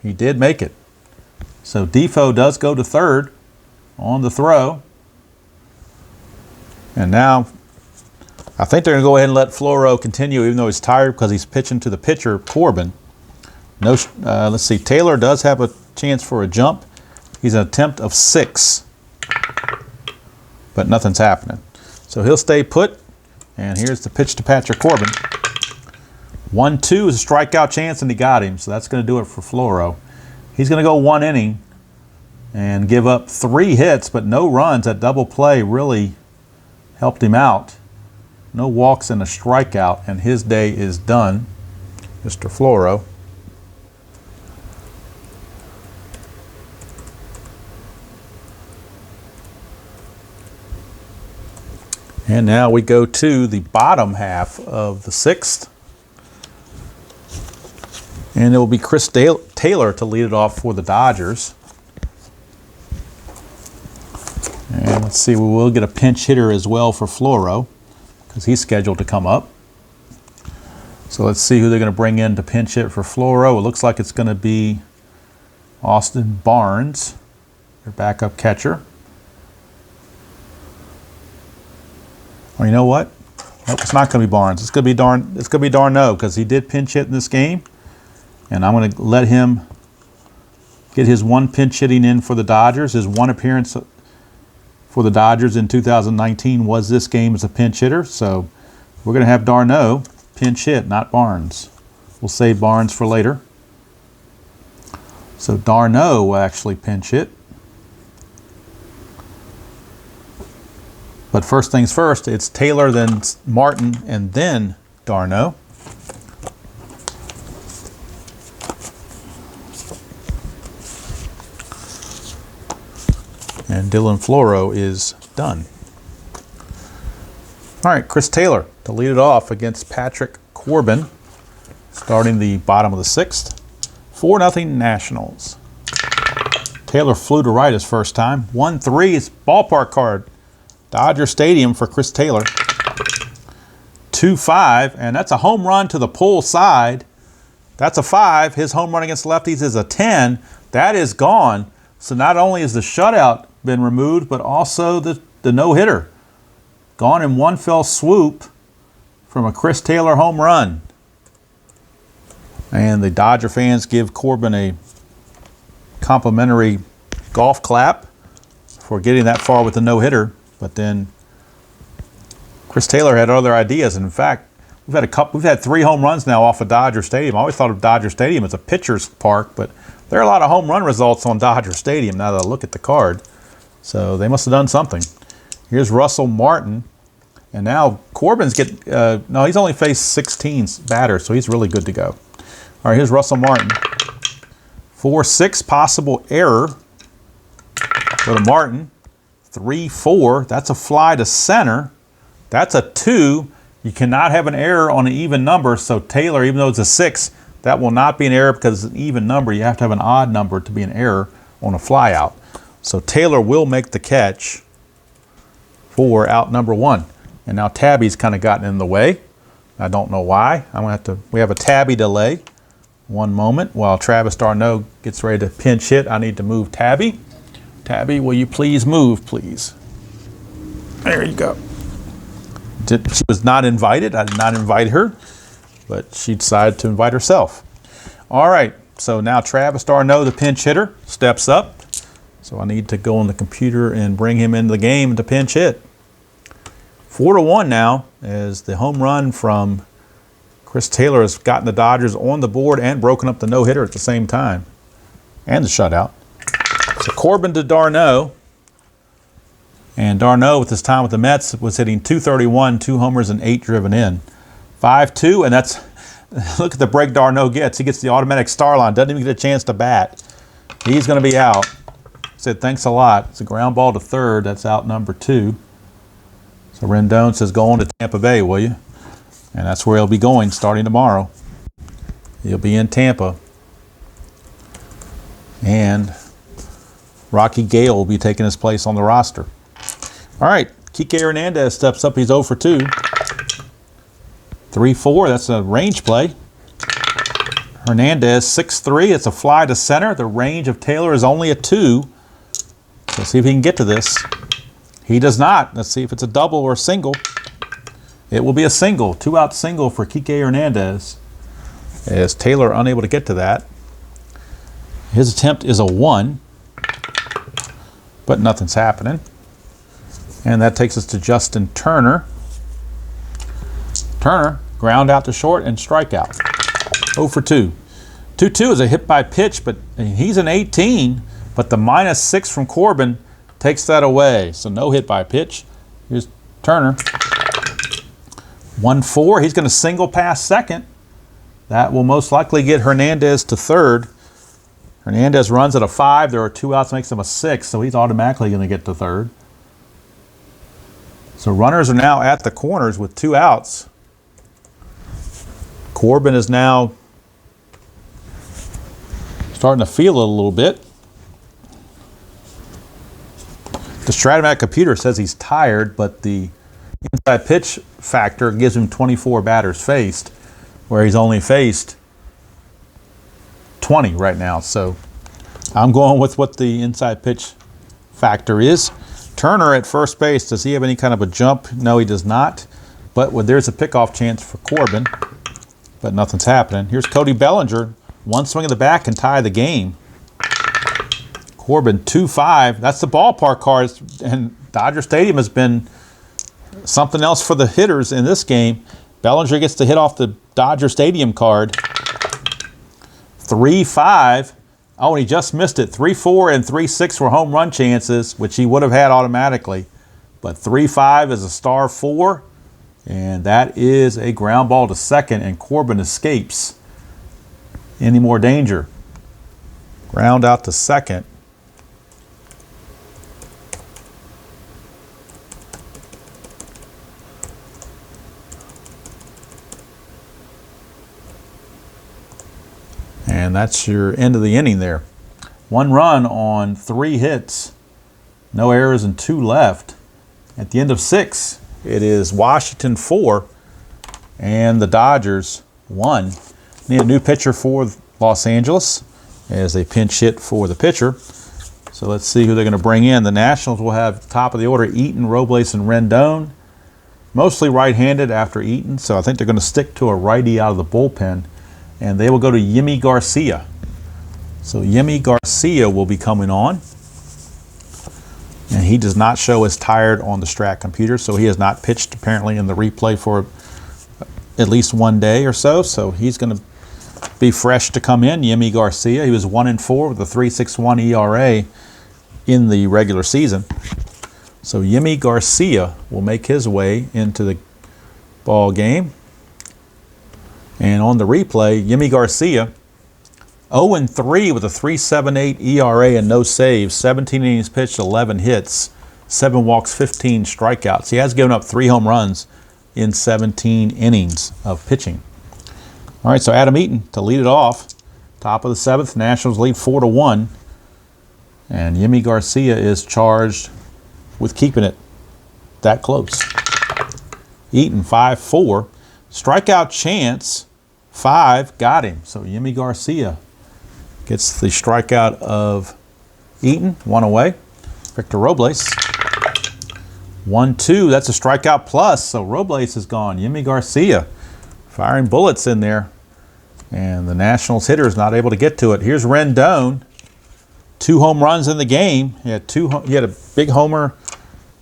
He did make it. So Defoe does go to third on the throw. And now I think they're going to go ahead and let Floro continue, even though he's tired because he's pitching to the pitcher, Corbin. No, let's see. Taylor does have a chance for a jump. He's an attempt of 6, but nothing's happening. So he'll stay put. And here's the pitch to Patrick Corbin. 1-2 is a strikeout chance, and he got him. So that's going to do it for Floro. He's going to go 1 inning and give up 3 hits, but no runs. That double play really helped him out. No walks and a strikeout, and his day is done, Mr. Floro. And now we go to the bottom half of the 6th. And it will be Chris Taylor to lead it off for the Dodgers. And let's see, we will get a pinch hitter as well for Floro because he's scheduled to come up. So let's see who they're going to bring in to pinch hit for Floro. It looks like it's going to be Austin Barnes, their backup catcher. Well, you know what? Nope, it's not going to be Barnes. It's going to be Darno because he did pinch hit in this game, and I'm going to let him get his 1 pinch hitting in for the Dodgers. His 1 appearance for the Dodgers in 2019 was this game as a pinch hitter. So we're going to have Darno pinch hit, not Barnes. We'll save Barnes for later. So Darno will actually pinch hit. But first things first, it's Taylor, then Martin, and then Darno. And Dylan Floro is done. All right, Chris Taylor to lead it off against Patrick Corbin, starting the bottom of the 6th. 4-0 Nationals. Taylor flew to right his first time. 1-3 is ballpark card. Dodger Stadium for Chris Taylor. 2-5, and that's a home run to the pull side. That's a 5. His home run against lefties is a 10. That is gone. So not only is the shutout been removed, but also the no-hitter. Gone in one fell swoop from a Chris Taylor home run. And the Dodger fans give Corbin a complimentary golf clap for getting that far with the no-hitter. But then Chris Taylor had other ideas. And in fact, we've had 3 home runs now off of Dodger Stadium. I always thought of Dodger Stadium as a pitcher's park, but there are a lot of home run results on Dodger Stadium now that I look at the card. So they must have done something. Here's Russell Martin. And now Corbin's no, he's only faced 16 batters, so he's really good to go. All right, here's Russell Martin. 4-6 possible error. Go to Martin. 3-4. That's a fly to center. That's a 2. You cannot have an error on an even number. So Taylor, even though it's a 6, that will not be an error because it's an even number. You have to have an odd number to be an error on a fly out. So Taylor will make the catch for out number 1. And now Tabby's kind of gotten in the way. I don't know why. We have a Tabby delay. One moment while Travis d'Arnaud gets ready to pinch hit. I need to move Tabby. Tabby, will you please move, please? There you go. She was not invited. I did not invite her, but she decided to invite herself. All right, so now Travis d'Arnaud, the pinch hitter, steps up. So I need to go on the computer and bring him into the game to pinch hit. 4-1 now as the home run from Chris Taylor has gotten the Dodgers on the board and broken up the no-hitter at the same time. And the shutout. So Corbin to d'Arnaud. And d'Arnaud, with his time with the Mets, was hitting .231, 2 homers and 8 driven in. 5-2, and that's, look at the break d'Arnaud gets. He gets the automatic star line, doesn't even get a chance to bat. He's going to be out. Said, thanks a lot. It's a ground ball to third. That's out number 2. So Rendon says, go on to Tampa Bay, will you? And that's where he'll be going starting tomorrow. He'll be in Tampa. And Rocky Gale will be taking his place on the roster. All right, Kike Hernandez steps up. He's 0 for 2. 3-4, that's a range play. Hernandez, 6-3. It's a fly to center. The range of Taylor is only a 2. Let's see if he can get to this. He does not. Let's see if it's a double or a single. It will be a single, 2-out single for Kike Hernandez. As Taylor unable to get to that. His attempt is a 1, but nothing's happening. And that takes us to Justin Turner. Turner, ground out to short and strikeout. 0 for 2. 2-2 is a hit by pitch, but he's an 18, but the -6 from Corbin takes that away. So no hit by pitch. Here's Turner. 1-4, he's going to single past second. That will most likely get Hernandez to third. Hernandez runs at a 5. There are 2 outs, makes him a 6, so he's automatically going to get to third. So runners are now at the corners with 2 outs. Corbin is now starting to feel it a little bit. The Stratomatic computer says he's tired, but the inside pitch factor gives him 24 batters faced, where he's only faced 20 right now. So I'm going with what the inside pitch factor is. Turner at first base, does he have any kind of a jump? No, he does not. But there's a pickoff chance for Corbin, but nothing's happening. Here's Cody Bellinger. One swing of the bat can tie the game. Corbin 2-5. That's the ballpark cards, and Dodger Stadium has been something else for the hitters in this game. Bellinger gets to hit off the Dodger Stadium card. 3-5. Oh, and he just missed it. 3-4 and 3-6 were home run chances, which he would have had automatically. But 3-5 is a star 4, and that is a ground ball to second, and Corbin escapes any more danger. Ground out to second. And that's your end of the inning there. 1 run on 3 hits. No errors and 2 left. At the end of 6, it is Washington 4 and the Dodgers 1. Need a new pitcher for Los Angeles as they pinch hit for the pitcher. So let's see who they're going to bring in. The Nationals will have top of the order Eaton, Robles, and Rendon. Mostly right-handed after Eaton, so I think they're going to stick to a righty out of the bullpen. And they will go to Yimi Garcia. So Yimi Garcia will be coming on. And he does not show as tired on the Strat computer, so he has not pitched apparently in the replay for at least 1 day or so. So he's going to be fresh to come in. Yimi Garcia, he was 1-4 with a 3.61 ERA in the regular season. So Yimi Garcia will make his way into the ball game. And on the replay, Yimi Garcia 0-3 with a 3.78 ERA and no saves. 17 innings pitched, 11 hits, 7 walks, 15 strikeouts. He has given up 3 home runs in 17 innings of pitching. All right, so Adam Eaton to lead it off. Top of the 7th, Nationals lead 4-1. And Yimi Garcia is charged with keeping it that close. Eaton 5-4. Strikeout chance 5, got him. So Yimi Garcia gets the strikeout of Eaton, 1 away. Victor Robles 1-2. That's a strikeout plus. So Robles is gone. Yimi Garcia firing bullets in there. And the Nationals hitter is not able to get to it. Here's Rendon. 2 home runs in the game. He had a big homer,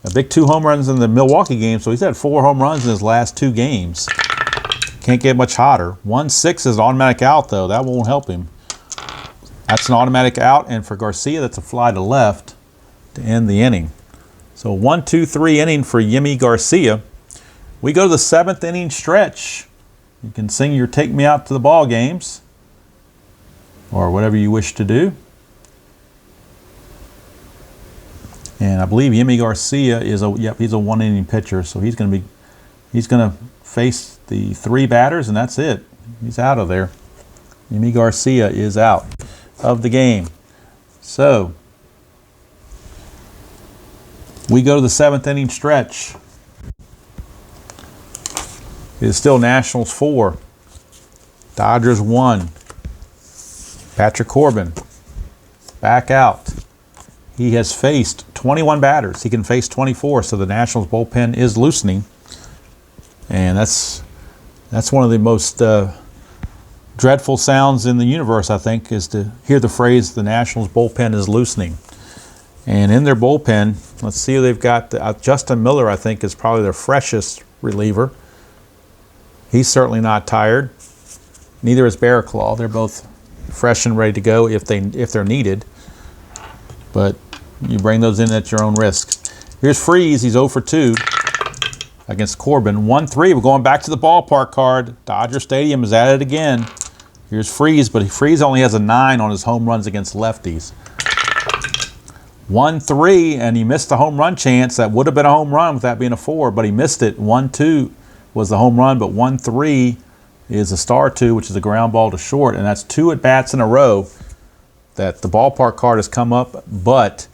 a big 2 home runs in the Milwaukee game. So he's had 4 home runs in his last 2 games. Can't get much hotter. 1-6 is an automatic out though. That won't help him. That's an automatic out, and for Garcia, that's a fly to left to end the inning. So 1-2-3 inning for Yimi Garcia. We go to the 7th inning stretch. You can sing your "Take Me Out to the Ball Games" or whatever you wish to do. And I believe Yimi Garcia is he's a 1 inning pitcher, so he's going to face the 3 batters, and that's it. He's out of there. Yimi Garcia is out of the game. So we go to the 7th inning stretch. It is still Nationals 4, Dodgers 1. Patrick Corbin back out. He has faced 21 batters. He can face 24, so the Nationals bullpen is loosening. And that's one of the most dreadful sounds in the universe, I think, is to hear the phrase, the Nationals bullpen is loosening. And in their bullpen, let's see who they've got. Justin Miller, I think, is probably their freshest reliever. He's certainly not tired. Neither is Barraclough. They're both fresh and ready to go if they're needed. But you bring those in at your own risk. Here's Freeze. He's 0 for 2 against Corbin. 1-3. We're going back to the ballpark card. Dodger Stadium is at it again. Here's Freeze, but Freeze only has a 9 on his home runs against lefties. 1-3, and he missed the home run chance. That would have been a home run with that being a 4, but he missed it. 1-2 was the home run, but 1-3 is a star 2, which is a ground ball to short, and that's 2 at-bats in a row that the ballpark card has come up, but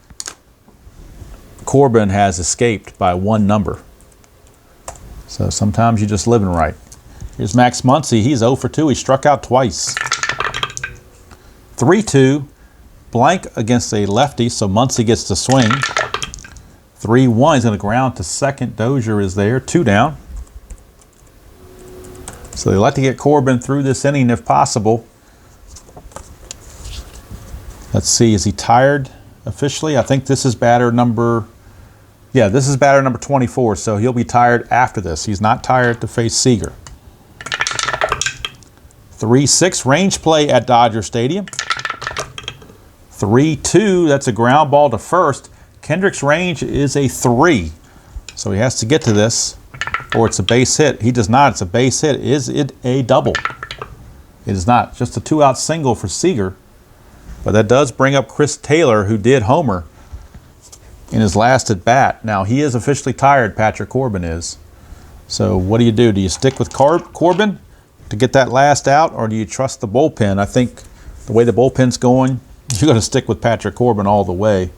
Corbin has escaped by 1 number. So sometimes you're just living right. Here's Max Muncy. He's 0 for 2. He struck out twice. 3-2. Blank against a lefty, so Muncy gets to swing. 3-1. He's going to ground to second. Dozier is there. 2 down. So they like to get Corbin through this inning if possible. Let's see. Is he tired officially? I think this is batter number... Yeah, this is batter number 24, so he'll be tired after this. He's not tired to face Seager. 3-6 range play at Dodger Stadium. 3-2, that's a ground ball to first. Kendrick's range is a 3, so he has to get to this, or it's a base hit. He does not. It's a base hit. Is it a double? It is not. Just a 2-out single for Seager, but that does bring up Chris Taylor, who did homer in his last at bat. Now, he is officially tired, Patrick Corbin is. So what do? Do you stick with Corbin to get that last out, or do you trust the bullpen? I think the way the bullpen's going, you're going to stick with Patrick Corbin all the way.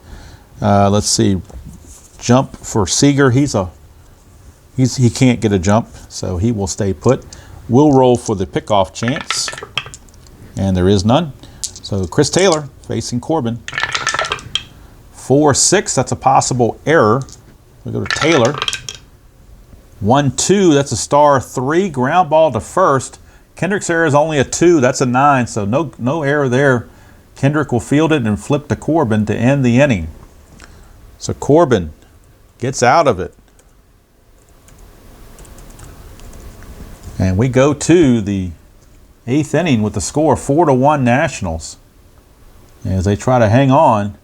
Let's see. Jump for Seager. He can't get a jump, so he will stay put. We'll roll for the pickoff chance, and there is none. So Chris Taylor facing Corbin. 4-6, that's a possible error. We go to Taylor. 1-2, that's a star 3, ground ball to first. Kendrick's error is only a 2, that's a 9, so no error there. Kendrick will field it and flip to Corbin to end the inning. So Corbin gets out of it. And we go to the 8th inning with the score 4-1 Nationals, as they try to hang on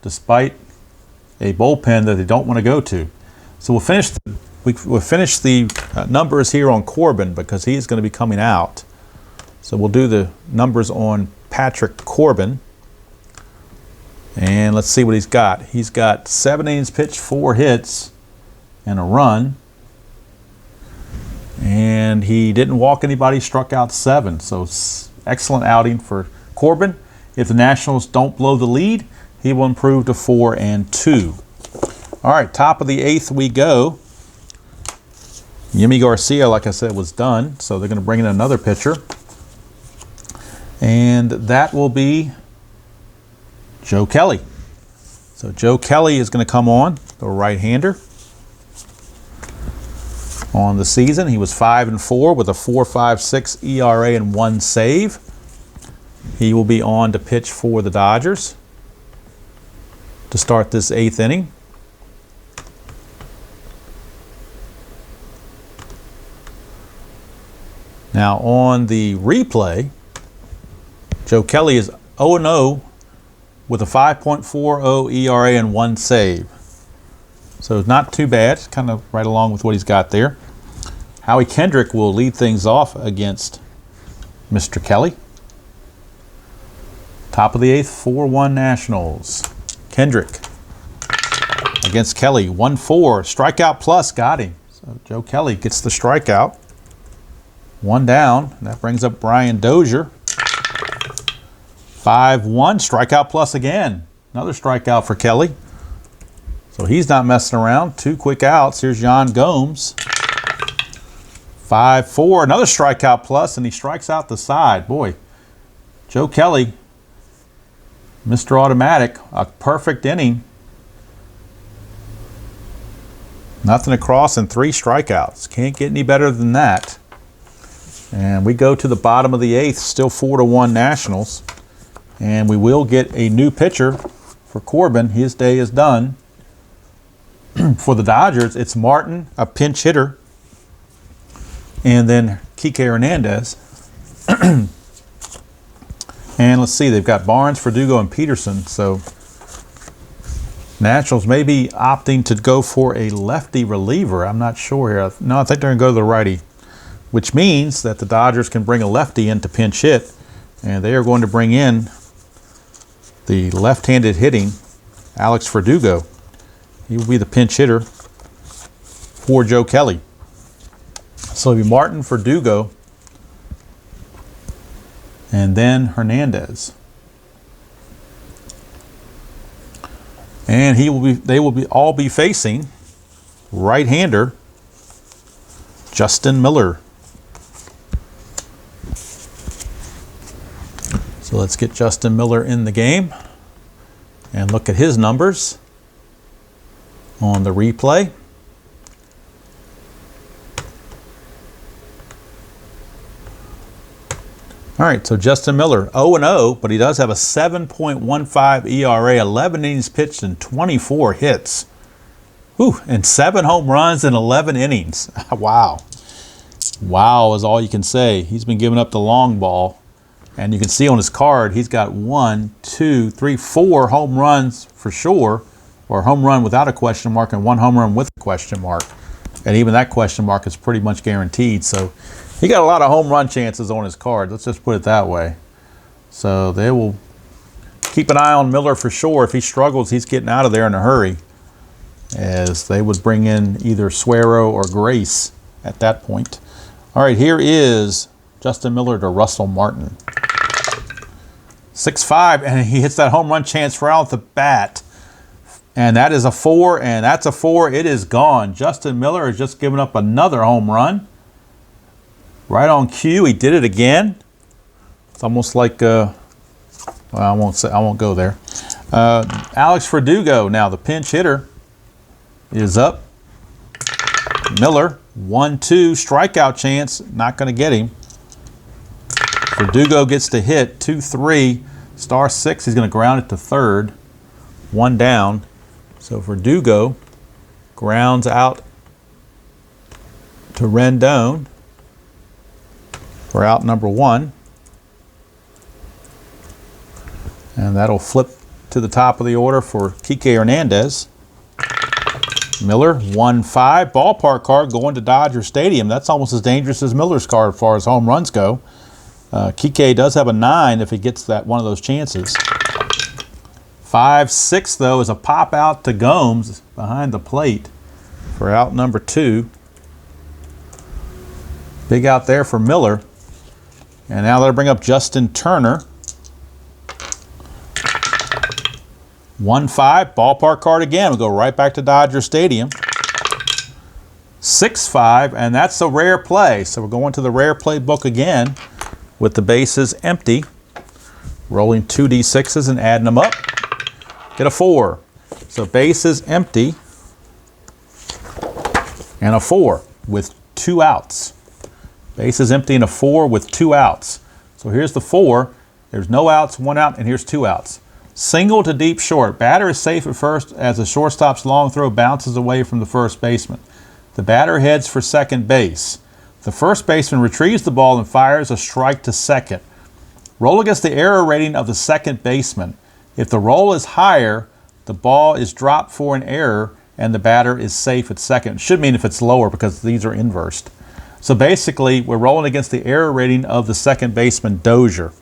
despite a bullpen that they don't want to go to. So we'll finish the numbers here on Corbin because he is going to be coming out. So we'll do the numbers on Patrick Corbin. And let's see what he's got. He's got 7 innings pitched, 4 hits, and a run. And he didn't walk anybody, struck out 7. So excellent outing for Corbin. If the Nationals don't blow the lead, he will improve to 4-2. All right, top of the 8th we go. Yimi Garcia, like I said, was done. So they're going to bring in another pitcher. And that will be Joe Kelly. So Joe Kelly is going to come on, the right-hander. On the season, he was 5-4 with a 4.56 ERA and 1 save. He will be on to pitch for the Dodgers to start this 8th inning. Now on the replay, Joe Kelly is 0-0 with a 5.40 ERA and 1 save. So not too bad, kind of right along with what he's got there. Howie Kendrick will lead things off against Mr. Kelly. Top of the 8th, 4-1 Nationals. Kendrick against Kelly, 1-4. Strikeout plus, got him. So Joe Kelly gets the strikeout. 1 down. That brings up Brian Dozier. 5-1. Strikeout plus again. Another strikeout for Kelly. So he's not messing around. 2 quick outs. Here's Yan Gomes. 5-4. Another strikeout plus, and he strikes out the side. Boy, Joe Kelly, Mr. Automatic, a perfect inning. Nothing across and 3 strikeouts. Can't get any better than that. And we go to the bottom of the 8th, still 4-1 Nationals. And we will get a new pitcher for Corbin. His day is done. For the Dodgers, it's Martin, a pinch hitter. And then Kike Hernandez. And let's see, they've got Barnes, Verdugo, and Peterson. So Nationals may be opting to go for a lefty reliever. I'm not sure here. No, I think they're going to go to the righty, which means that the Dodgers can bring a lefty in to pinch hit. And they are going to bring in the left-handed hitting Alex Verdugo. He will be the pinch hitter for Joe Kelly. So it'll be Martin, Verdugo, and then Hernandez. And they will all be facing right-hander Justin Miller. So let's get Justin Miller in the game and look at his numbers on the replay. All right, so Justin Miller, 0-0, but he does have a 7.15 ERA, 11 innings pitched, and 24 hits. Whew, and 7 home runs in 11 innings. Wow. Wow is all you can say. He's been giving up the long ball. And you can see on his card, he's got 1, 2, 3, 4 home runs for sure, or a home run without a question mark and 1 home run with a question mark. And even that question mark is pretty much guaranteed. So he got a lot of home run chances on his card. Let's just put it that way. So they will keep an eye on Miller for sure. If he struggles, he's getting out of there in a hurry, as they would bring in either Suero or Grace at that point. All right, here is Justin Miller to Russell Martin. 6-5, and he hits that home run chance right off the bat. And that is a 4, and that's a 4. It is gone. Justin Miller has just given up another home run. Right on cue, he did it again. It's almost like, well, I won't go there. Alex Verdugo, now the pinch hitter, is up. Miller, 1-2, strikeout chance, not going to get him. Verdugo gets to hit, 2-3, star 6, he's going to ground it to third, 1 down. So Verdugo grounds out to Rendon for out number 1. And that'll flip to the top of the order for Kike Hernandez. Miller, 1-5. Ballpark card going to Dodger Stadium. That's almost as dangerous as Miller's card as far as home runs go. Kike does have a 9 if he gets that one of those chances. 5-6 though is a pop out to Gomes behind the plate for out number 2. Big out there for Miller. And now they'll bring up Justin Turner. 1-5, ballpark card again. We'll go right back to Dodger Stadium. 6-5, and that's a rare play. So we're going to the rare play book again with the bases empty. Rolling 2d6s and adding them up. Get a 4. So bases empty and a 4 with 2 outs. Bases empty and a 4 with 2 outs. So here's the 4. There's no outs, 1 out, and here's 2 outs. Single to deep short. Batter is safe at first as the shortstop's long throw bounces away from the first baseman. The batter heads for second base. The first baseman retrieves the ball and fires a strike to second. Roll against the error rating of the second baseman. If the roll is higher, the ball is dropped for an error and the batter is safe at second. It should mean if it's lower because these are inversed. So basically, we're rolling against the error rating of the second baseman, Dozier.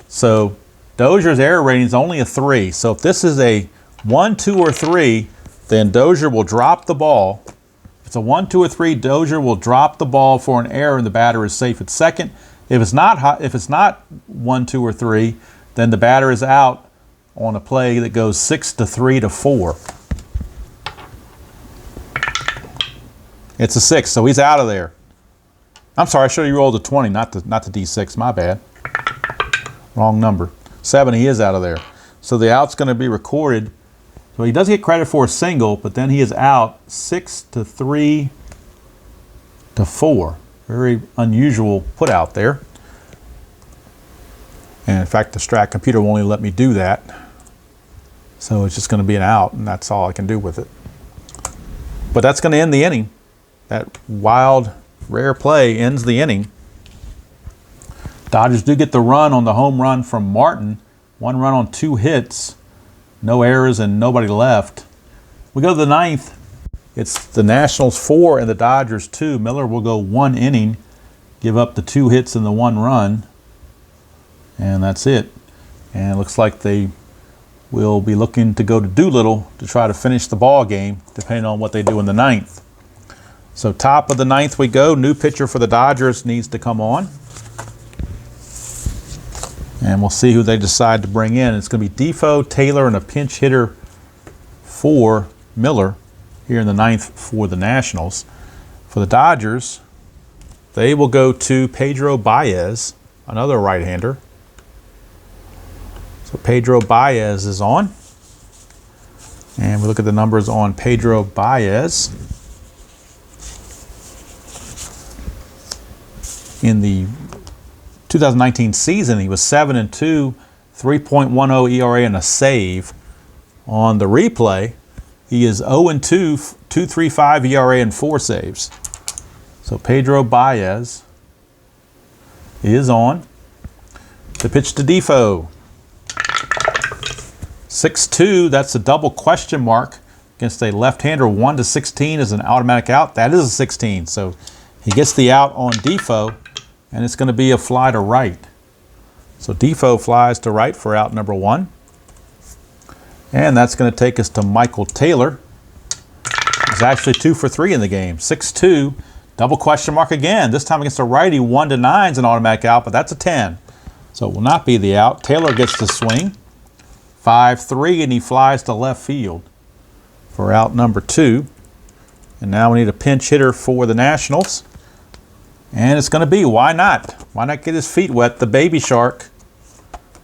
So Dozier's error rating is only a 3. So if this is a 1, 2, or 3, then Dozier will drop the ball. If it's a 1, 2, or 3, Dozier will drop the ball for an error and the batter is safe at second. If it's not 1, 2, or 3, then the batter is out on a play that goes 6 to 3 to 4. It's a 6, so he's out of there. I'm sorry, I should have rolled a 20, not the D6. My bad. Wrong number. 7, he is out of there. So the out's going to be recorded. So he does get credit for a single, but then he is out 6 to 3 to 4. Very unusual put out there. And in fact, the Strat computer won't even let me do that. So it's just going to be an out, and that's all I can do with it. But that's going to end the inning. That wild, rare play ends the inning. Dodgers do get the run on the home run from Martin. 1 run on 2 hits. No errors and nobody left. We go to the 9th. It's the Nationals 4 and the Dodgers 2. Miller will go 1 inning, give up the 2 hits and the 1 run. And that's it. And it looks like they will be looking to go to Doolittle to try to finish the ball game, depending on what they do in the 9th. So top of the 9th we go. New pitcher for the Dodgers needs to come on. And we'll see who they decide to bring in. It's going to be Defoe, Taylor, and a pinch hitter for Miller here in the 9th for the Nationals. For the Dodgers, they will go to Pedro Baez, another right-hander. So Pedro Baez is on. And we look at the numbers on Pedro Baez. In the 2019 season, he was 7-2, 3.10 ERA and a save. On the replay, he is 0-2, 2.35 ERA and 4 saves. So Pedro Baez is on. The pitch to Defoe. 6-2, that's a double question mark against a left-hander. 1-16 is an automatic out. That is a 16, so he gets the out on Defoe. And it's going to be a fly to right. So Defoe flies to right for out number 1. And that's going to take us to Michael Taylor. He's actually 2 for 3 in the game. 6-2, double question mark again. This time against a righty, 1-9 is an automatic out, but that's a 10. So it will not be the out. Taylor gets to swing. 5-3, and he flies to left field for out number 2. And now we need a pinch hitter for the Nationals. And it's going to be, why not? Why not get his feet wet? The baby shark.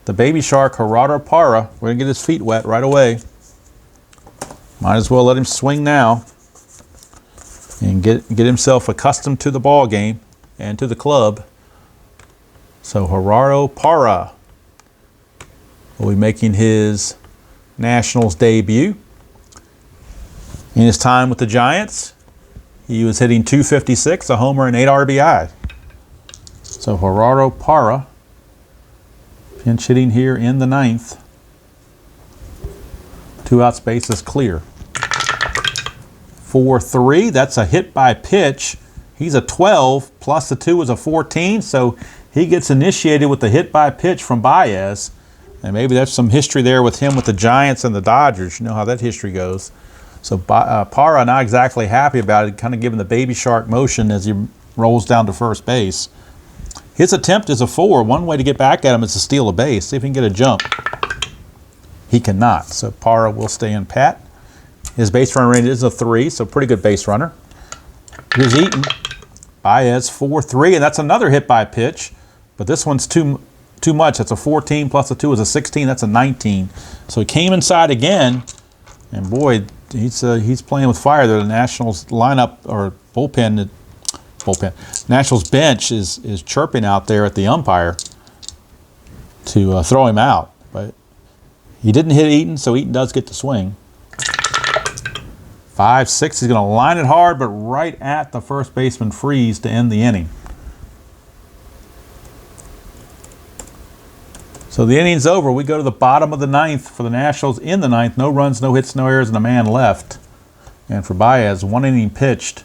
The baby shark, Gerardo Parra. We're going to get his feet wet right away. Might as well let him swing now. And get himself accustomed to the ball game and to the club. So Gerardo Parra will be making his Nationals debut. In his time with the Giants, he was hitting .256, a homer, and 8 RBI. So Gerardo Parra, pinch hitting here in the 9th. 2 outs, bases clear. 4-3, that's a hit by pitch. He's a 12, plus the 2 is a 14, so he gets initiated with the hit by pitch from Baez. And maybe there's some history there with him with the Giants and the Dodgers. You know how that history goes. So Parra not exactly happy about it, kind of giving the baby shark motion as he rolls down to first base. His attempt is a 4. One way to get back at him is to steal a base. See if he can get a jump. He cannot. So Parra will stay in pat. His base runner rate is a 3, so pretty good base runner. Here's Eaton. Baez 4-3, and that's another hit by pitch, but this one's too much. That's a 14 plus a 2 is a 16. That's a 19. So he came inside again, and boy, he's playing with fire there. The Nationals lineup or bullpen. Nationals bench is chirping out there at the umpire to throw him out, but he didn't hit Eaton, so Eaton does get to swing. 5-6. He's going to line it hard, but right at the first baseman Freeze to end the inning. So the inning's over. We go to the bottom of the ninth for the Nationals in the ninth. No runs, no hits, no errors, and a man left. And for Baez, 1 inning pitched.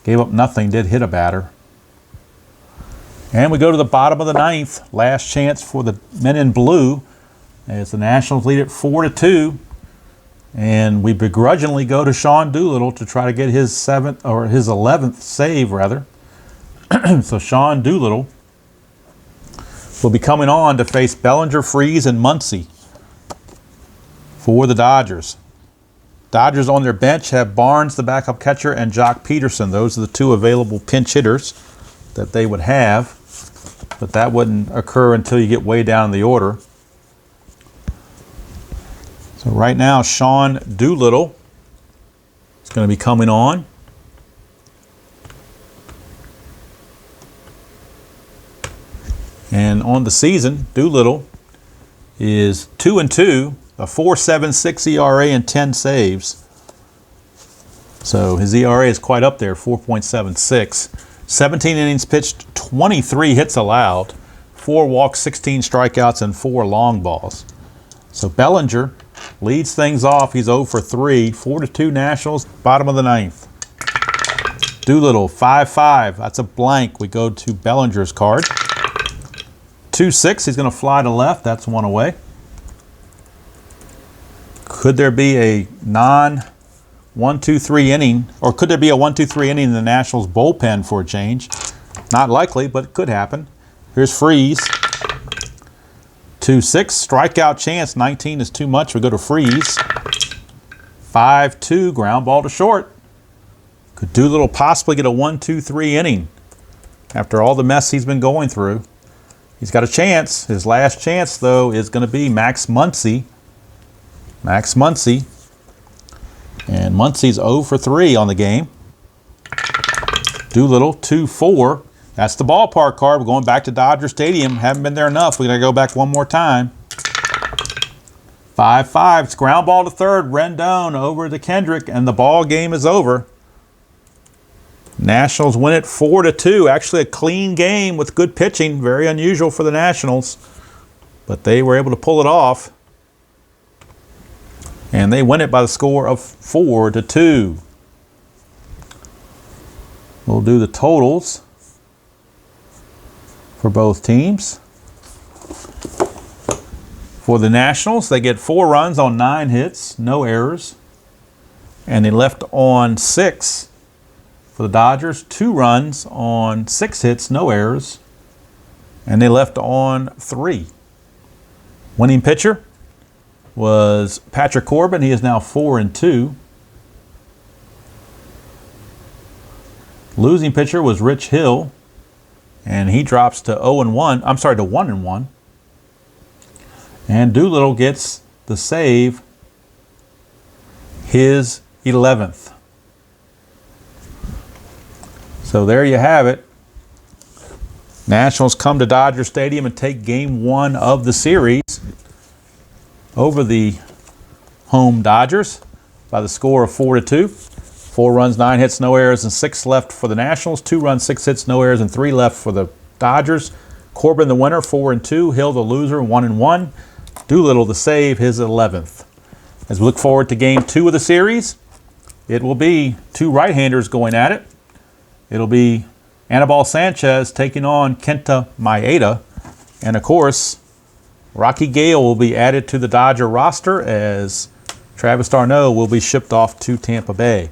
Gave up nothing, did hit a batter. And we go to the bottom of the ninth. Last chance for the men in blue as the Nationals lead it 4-2. And we begrudgingly go to Sean Doolittle to try to get his 11th save, rather. So Sean Doolittle will be coming on to face Bellinger, Freeze, and Muncy for the Dodgers. Dodgers on their bench have Barnes, the backup catcher, and Jock Peterson. Those are the 2 available pinch hitters that they would have, but that wouldn't occur until you get way down in the order. So right now, Sean Doolittle is going to be coming on. And on the season, Doolittle is 2-2, a 4.76 ERA and 10 saves. So his ERA is quite up there, 4.76. 17 innings pitched, 23 hits allowed, 4 walks, 16 strikeouts, and 4 long balls. So Bellinger leads things off. He's 0 for 3. 4-2 Nationals, bottom of the ninth. Doolittle, 5-5. That's a blank. We go to Bellinger's card. 2-6. He's going to fly to left. That's 1 away. Could there be a non-1-2-3 inning, or could there be a 1-2-3 inning in the Nationals bullpen for a change? Not likely, but it could happen. Here's Freeze. 2-6, strikeout chance, 19 is too much. We go to Freeze. 5-2, ground ball to short. Could Doolittle possibly get a 1-2-3 inning after all the mess he's been going through? He's got a chance. His last chance, though, is going to be Max Muncy. Max Muncy. And Muncy's 0 for 3 on the game. Doolittle, 2-4. That's the ballpark card. We're going back to Dodger Stadium. Haven't been there enough. We're going to go back one more time. 5-5. It's ground ball to third. Rendon over to Kendrick, and the ball game is over. Nationals win it 4-2. Actually a clean game with good pitching. Very unusual for the Nationals. But they were able to pull it off. And they win it by the score of 4-2. We'll do the totals for both teams. For the Nationals, they get 4 runs on 9 hits, no errors. And they left on 6. For the Dodgers, 2 runs on 6 hits, no errors. And they left on 3. Winning pitcher was Patrick Corbin. He is now 4-2. Losing pitcher was Rich Hill, and he drops to 0-1. I'm sorry, to 1-1. And Doolittle gets the save, his 11th. So there you have it. Nationals come to Dodger Stadium and take Game 1 of the series over the home Dodgers by the score of 4-2. 4 runs, 9 hits, no errors, and 6 left for the Nationals. 2 runs, 6 hits, no errors, and 3 left for the Dodgers. Corbin the winner, 4-2. Hill the loser, 1-1. Doolittle the save, his 11th. As we look forward to Game 2 of the series, it will be 2 right-handers going at it. It'll be Anibal Sanchez taking on Kenta Maeda. And of course, Rocky Gale will be added to the Dodger roster as Travis d'Arnaud will be shipped off to Tampa Bay.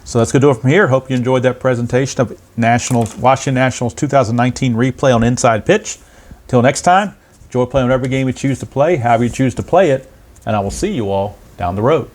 So that's going to do it from here. Hope you enjoyed that presentation of Washington Nationals 2019 replay on Inside Pitch. Till next time, enjoy playing whatever game you choose to play, however you choose to play it, and I will see you all down the road.